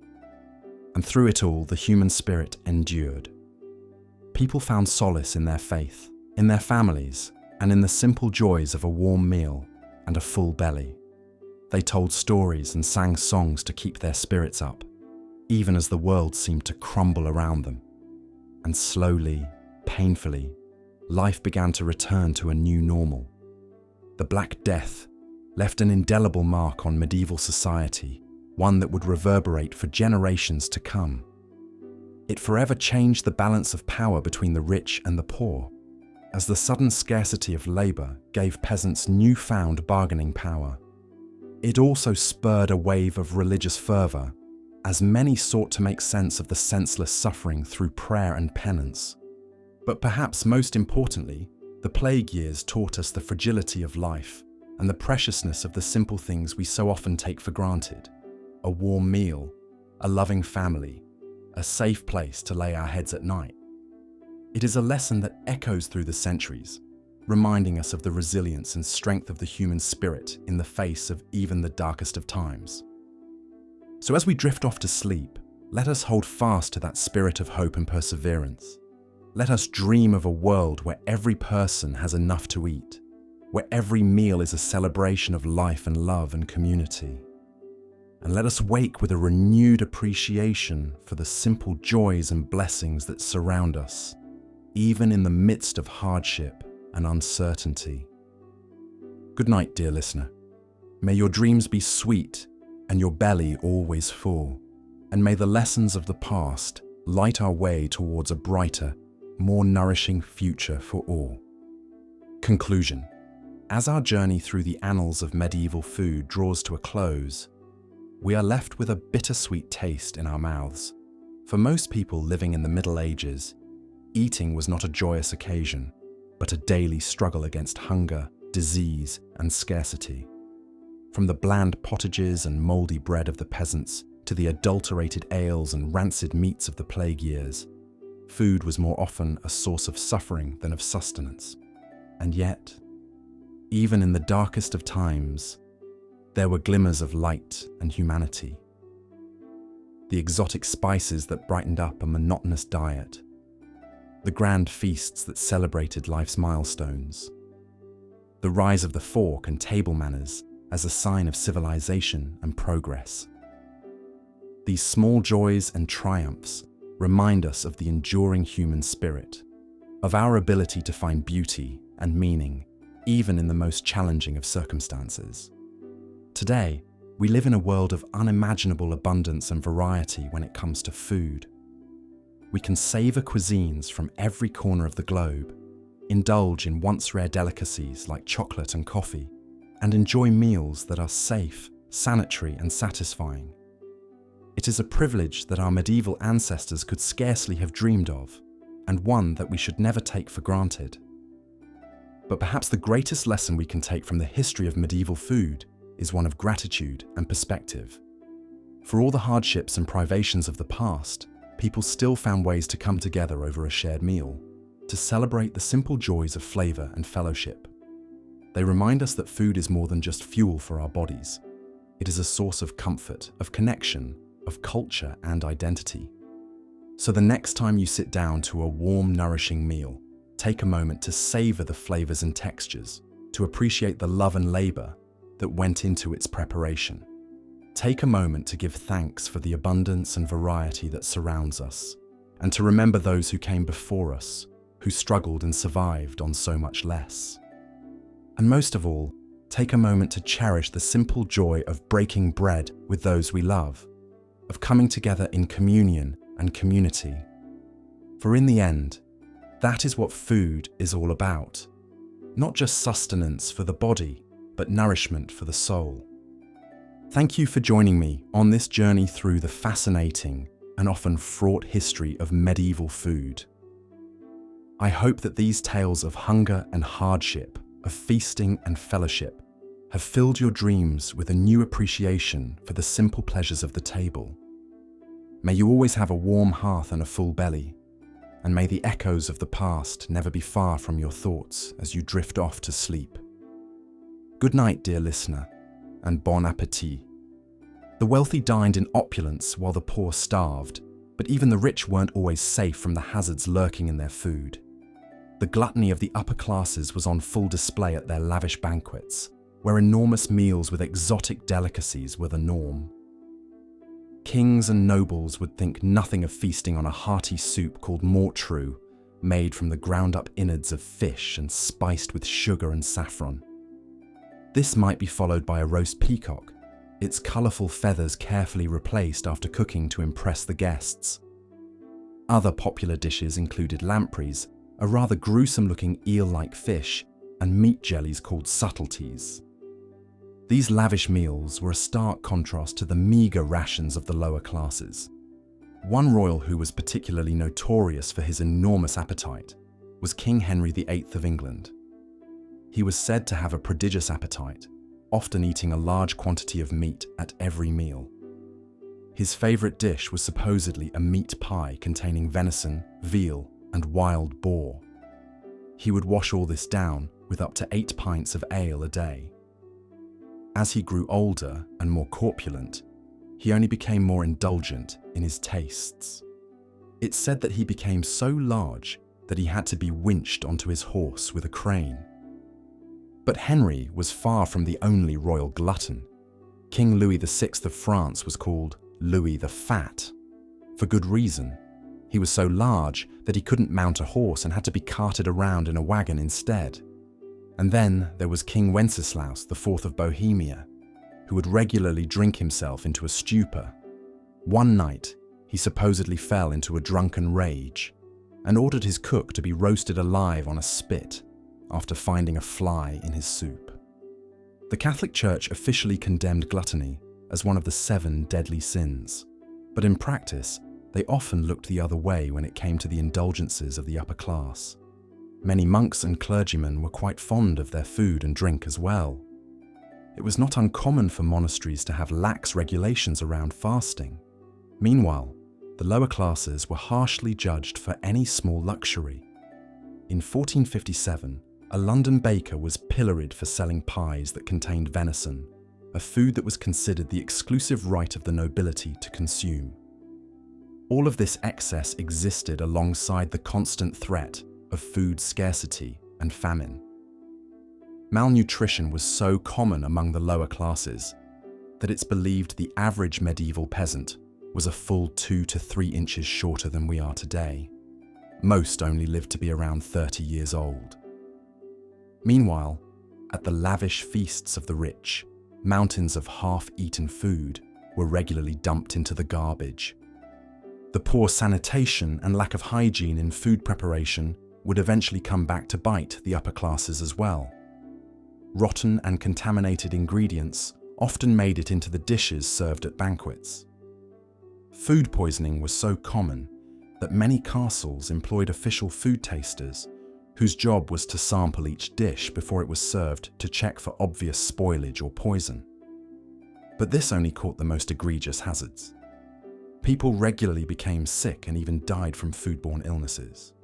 And through it all, the human spirit endured. People found solace in their faith, in their families, and in the simple joys of a warm meal and a full belly. They told stories and sang songs to keep their spirits up, even as the world seemed to crumble around them. And slowly, painfully, life began to return to a new normal. The Black Death left an indelible mark on medieval society, one that would reverberate for generations to come. It forever changed the balance of power between the rich and the poor, as the sudden scarcity of labour gave peasants newfound bargaining power. It also spurred a wave of religious fervour, as many sought to make sense of the senseless suffering through prayer and penance. But perhaps most importantly, the plague years taught us the fragility of life and the preciousness of the simple things we so often take for granted: a warm meal, a loving family, a safe place to lay our heads at night. It is a lesson that echoes through the centuries, reminding us of the resilience and strength of the human spirit in the face of even the darkest of times. So as we drift off to sleep, let us hold fast to that spirit of hope and perseverance. Let us dream of a world where every person has enough to eat, where every meal is a celebration of life and love and community. And let us wake with a renewed appreciation for the simple joys and blessings that surround us, even in the midst of hardship and uncertainty. Good night, dear listener. May your dreams be sweet and your belly always full, and may the lessons of the past light our way towards a brighter more nourishing future for all. Conclusion. As our journey through the annals of medieval food draws to a close, we are left with a bittersweet taste in our mouths. For most people living in the Middle Ages, eating was not a joyous occasion, but a daily struggle against hunger, disease, and scarcity. From the bland pottages and mouldy bread of the peasants to the adulterated ales and rancid meats of the plague years, food was more often a source of suffering than of sustenance. And yet, even in the darkest of times, there were glimmers of light and humanity. The exotic spices that brightened up a monotonous diet, the grand feasts that celebrated life's milestones, the rise of the fork and table manners as a sign of civilization and progress. These small joys and triumphs remind us of the enduring human spirit, of our ability to find beauty and meaning even in the most challenging of circumstances. Today, we live in a world of unimaginable abundance and variety when it comes to food. We can savor cuisines from every corner of the globe, indulge in once-rare delicacies like chocolate and coffee, and enjoy meals that are safe, sanitary, and satisfying. It is a privilege that our medieval ancestors could scarcely have dreamed of, and one that we should never take for granted. But perhaps the greatest lesson we can take from the history of medieval food is one of gratitude and perspective. For all the hardships and privations of the past, people still found ways to come together over a shared meal, to celebrate the simple joys of flavor and fellowship. They remind us that food is more than just fuel for our bodies. It is a source of comfort, of connection, of culture and identity. So the next time you sit down to a warm, nourishing meal, take a moment to savor the flavors and textures, to appreciate the love and labor that went into its preparation. Take a moment to give thanks for the abundance and variety that surrounds us, and to remember those who came before us, who struggled and survived on so much less. And most of all, take a moment to cherish the simple joy of breaking bread with those we love, of coming together in communion and community. For in the end, that is what food is all about. Not just sustenance for the body, but nourishment for the soul. Thank you for joining me on this journey through the fascinating and often fraught history of medieval food. I hope that these tales of hunger and hardship, of feasting and fellowship, have filled your dreams with a new appreciation for the simple pleasures of the table. May you always have a warm hearth and a full belly, and may the echoes of the past never be far from your thoughts as you drift off to sleep. Good night, dear listener, and bon appétit. The wealthy dined in opulence while the poor starved, but even the rich weren't always safe from the hazards lurking in their food. The gluttony of the upper classes was on full display at their lavish banquets, where enormous meals with exotic delicacies were the norm. Kings and nobles would think nothing of feasting on a hearty soup called mortrue, made from the ground-up innards of fish and spiced with sugar and saffron. This might be followed by a roast peacock, its colourful feathers carefully replaced after cooking to impress the guests. Other popular dishes included lampreys, a rather gruesome-looking eel-like fish, and meat jellies called subtleties. These lavish meals were a stark contrast to the meagre rations of the lower classes. One royal who was particularly notorious for his enormous appetite was King Henry VIII of England. He was said to have a prodigious appetite, often eating a large quantity of meat at every meal. His favourite dish was supposedly a meat pie containing venison, veal, and wild boar. He would wash all this down with up to 8 pints of ale a day. As he grew older and more corpulent, he only became more indulgent in his tastes. It's said that he became so large that he had to be winched onto his horse with a crane. But Henry was far from the only royal glutton. King Louis VI of France was called Louis the Fat. For good reason. He was so large that he couldn't mount a horse and had to be carted around in a wagon instead. And then there was King Wenceslaus IV of Bohemia, who would regularly drink himself into a stupor. One night, he supposedly fell into a drunken rage, and ordered his cook to be roasted alive on a spit after finding a fly in his soup. The Catholic Church officially condemned gluttony as one of the 7 deadly sins, but in practice, they often looked the other way when it came to the indulgences of the upper class. Many monks and clergymen were quite fond of their food and drink as well. It was not uncommon for monasteries to have lax regulations around fasting. Meanwhile, the lower classes were harshly judged for any small luxury. In 1457, a London baker was pilloried for selling pies that contained venison, a food that was considered the exclusive right of the nobility to consume. All of this excess existed alongside the constant threat of food scarcity and famine. Malnutrition was so common among the lower classes that it's believed the average medieval peasant was a full 2 to 3 inches shorter than we are today. Most only lived to be around 30 years old. Meanwhile, at the lavish feasts of the rich, mountains of half-eaten food were regularly dumped into the garbage. The poor sanitation and lack of hygiene in food preparation would eventually come back to bite the upper classes as well. Rotten and contaminated ingredients often made it into the dishes served at banquets. Food poisoning was so common that many castles employed official food tasters whose job was to sample each dish before it was served to check for obvious spoilage or poison. But this only caught the most egregious hazards. People regularly became sick and even died from foodborne illnesses.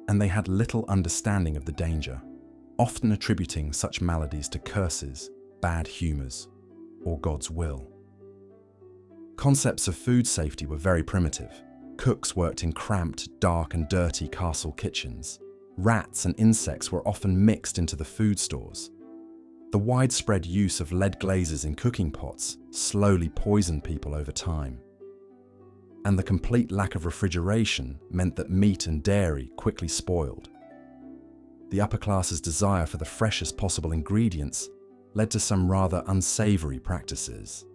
And they had little understanding of the danger, often attributing such maladies to curses, bad humours, or God's will. Concepts of food safety were very primitive. Cooks worked in cramped, dark and dirty castle kitchens. Rats and insects were often mixed into the food stores. The widespread use of lead glazes in cooking pots slowly poisoned people over time. And the complete lack of refrigeration meant that meat and dairy quickly spoiled. The upper class's desire for the freshest possible ingredients led to some rather unsavoury practices.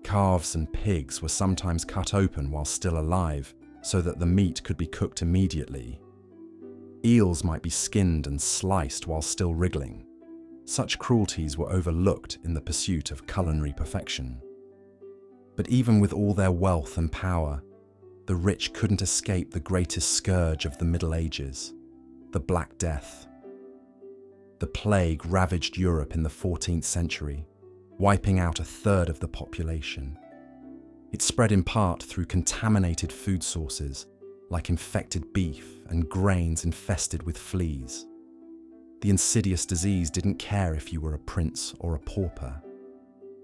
Calves and pigs were sometimes cut open while still alive so that the meat could be cooked immediately. Eels might be skinned and sliced while still wriggling. Such cruelties were overlooked in the pursuit of culinary perfection. But even with all their wealth and power, the rich couldn't escape the greatest scourge of the Middle Ages, the Black Death. The plague ravaged Europe in the 14th century, wiping out 1/3 of the population. It spread in part through contaminated food sources, like infected beef and grains infested with fleas. The insidious disease didn't care if you were a prince or a pauper.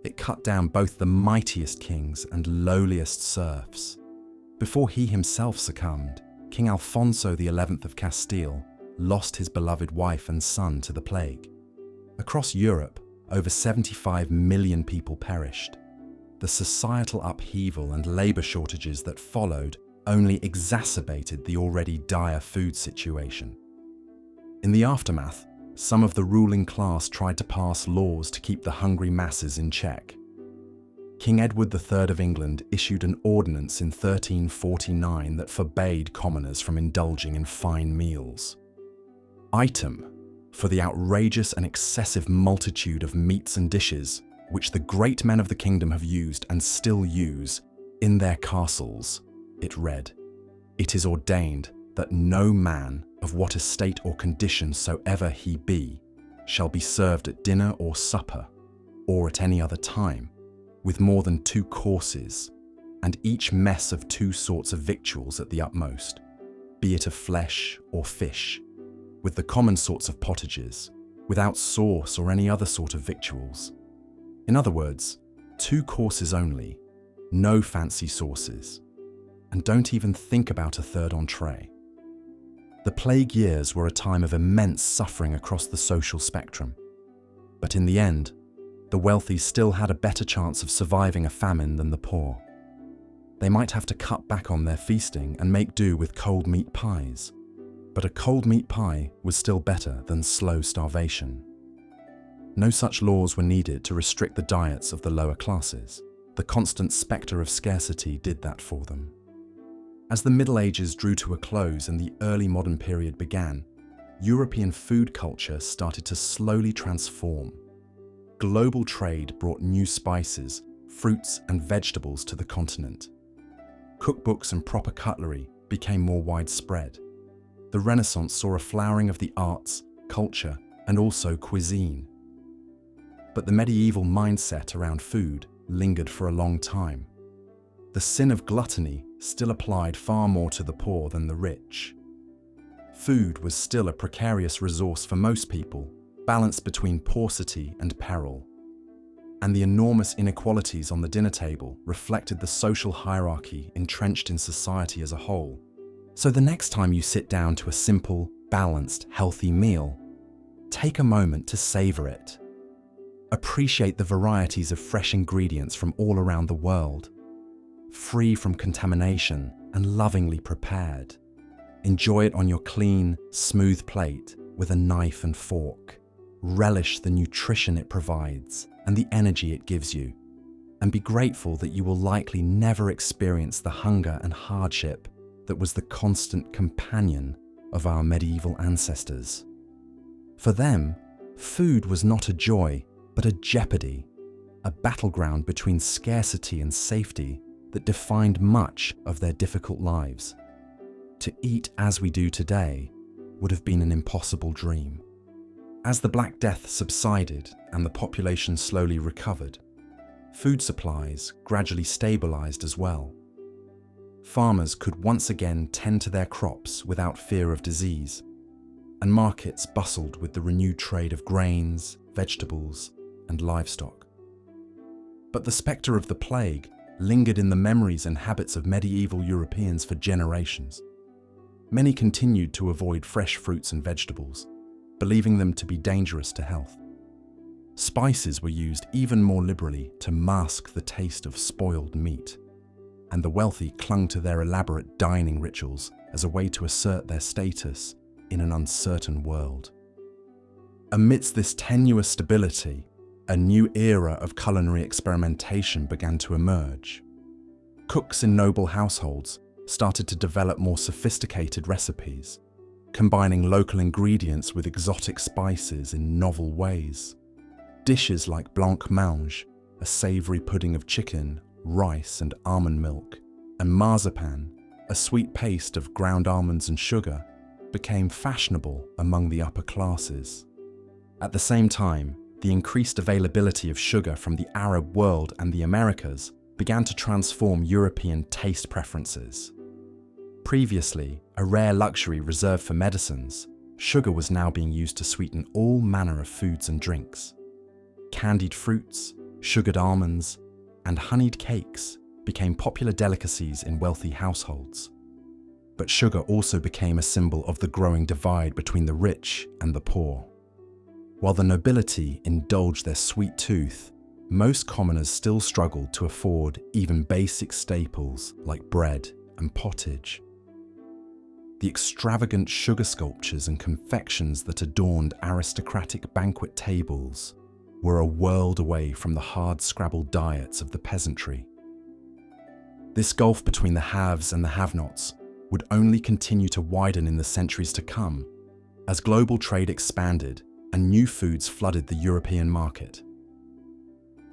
It cut down both the mightiest kings and lowliest serfs. Before he himself succumbed, King Alfonso XI of Castile lost his beloved wife and son to the plague. Across Europe, over 75 million people perished. The societal upheaval and labour shortages that followed only exacerbated the already dire food situation. In the aftermath, some of the ruling class tried to pass laws to keep the hungry masses in check. King Edward III of England issued an ordinance in 1349 that forbade commoners from indulging in fine meals. Item, for the outrageous and excessive multitude of meats and dishes which the great men of the kingdom have used and still use in their castles, it read, "It is ordained that no man, of what estate or condition soever he be, shall be served at dinner or supper, or at any other time, with more than 2 courses, and each mess of 2 sorts of victuals at the utmost, be it of flesh or fish, with the common sorts of pottages, without sauce or any other sort of victuals." In other words, 2 courses only, no fancy sauces, and don't even think about a third entree. The plague years were a time of immense suffering across the social spectrum. But in the end, the wealthy still had a better chance of surviving a famine than the poor. They might have to cut back on their feasting and make do with cold meat pies, but a cold meat pie was still better than slow starvation. No such laws were needed to restrict the diets of the lower classes. The constant spectre of scarcity did that for them. As the Middle Ages drew to a close and the early modern period began, European food culture started to slowly transform. Global trade brought new spices, fruits, and vegetables to the continent. Cookbooks and proper cutlery became more widespread. The Renaissance saw a flowering of the arts, culture, and also cuisine. But the medieval mindset around food lingered for a long time. The sin of gluttony still applied far more to the poor than the rich. Food was still a precarious resource for most people, balanced between paucity and peril. And the enormous inequalities on the dinner table reflected the social hierarchy entrenched in society as a whole. So the next time you sit down to a simple, balanced, healthy meal, take a moment to savor it. Appreciate the varieties of fresh ingredients from all around the world, free from contamination and lovingly prepared. Enjoy it on your clean, smooth plate with a knife and fork. Relish the nutrition it provides and the energy it gives you, and be grateful that you will likely never experience the hunger and hardship that was the constant companion of our medieval ancestors. For them, food was not a joy, but a jeopardy, a battleground between scarcity and safety that defined much of their difficult lives. To eat as we do today would have been an impossible dream. As the Black Death subsided and the population slowly recovered, food supplies gradually stabilized as well. Farmers could once again tend to their crops without fear of disease, and markets bustled with the renewed trade of grains, vegetables, and livestock. But the spectre of the plague lingered in the memories and habits of medieval Europeans for generations. Many continued to avoid fresh fruits and vegetables, believing them to be dangerous to health. Spices were used even more liberally to mask the taste of spoiled meat, and the wealthy clung to their elaborate dining rituals as a way to assert their status in an uncertain world. Amidst this tenuous stability, a new era of culinary experimentation began to emerge. Cooks in noble households started to develop more sophisticated recipes, combining local ingredients with exotic spices in novel ways. Dishes like blancmange, a savory pudding of chicken, rice and almond milk, and marzipan, a sweet paste of ground almonds and sugar, became fashionable among the upper classes. At the same time, the increased availability of sugar from the Arab world and the Americas began to transform European taste preferences. Previously, a rare luxury reserved for medicines, sugar was now being used to sweeten all manner of foods and drinks. Candied fruits, sugared almonds, and honeyed cakes became popular delicacies in wealthy households. But sugar also became a symbol of the growing divide between the rich and the poor. While the nobility indulged their sweet tooth, most commoners still struggled to afford even basic staples like bread and pottage. The extravagant sugar sculptures and confections that adorned aristocratic banquet tables were a world away from the hard-scrabble diets of the peasantry. This gulf between the haves and the have-nots would only continue to widen in the centuries to come as global trade expanded and new foods flooded the European market.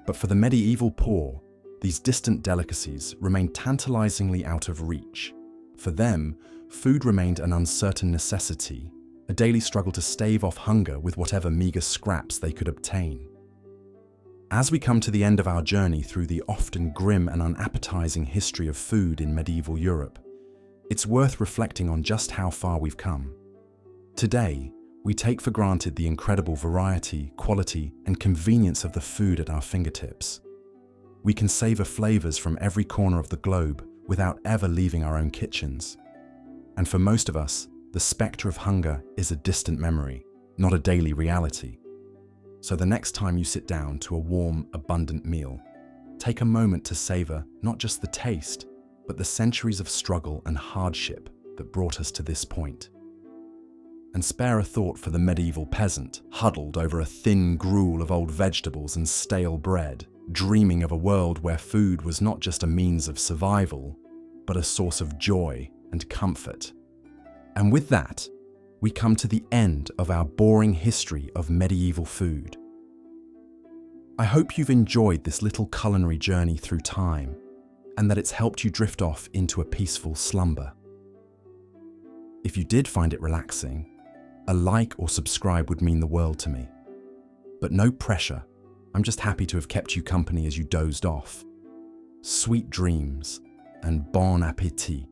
But for the medieval poor, these distant delicacies remained tantalizingly out of reach. For them, food remained an uncertain necessity, a daily struggle to stave off hunger with whatever meager scraps they could obtain. As we come to the end of our journey through the often grim and unappetizing history of food in medieval Europe, it's worth reflecting on just how far we've come. Today, we take for granted the incredible variety, quality, and convenience of the food at our fingertips. We can savor flavors from every corner of the globe without ever leaving our own kitchens. And for most of us, the spectre of hunger is a distant memory, not a daily reality. So the next time you sit down to a warm, abundant meal, take a moment to savor not just the taste, but the centuries of struggle and hardship that brought us to this point. And spare a thought for the medieval peasant, huddled over a thin gruel of old vegetables and stale bread, dreaming of a world where food was not just a means of survival, but a source of joy and comfort. And with that, we come to the end of our boring history of medieval food. I hope you've enjoyed this little culinary journey through time, and that it's helped you drift off into a peaceful slumber. If you did find it relaxing, a like or subscribe would mean the world to me. But no pressure, I'm just happy to have kept you company as you dozed off. Sweet dreams and bon appétit.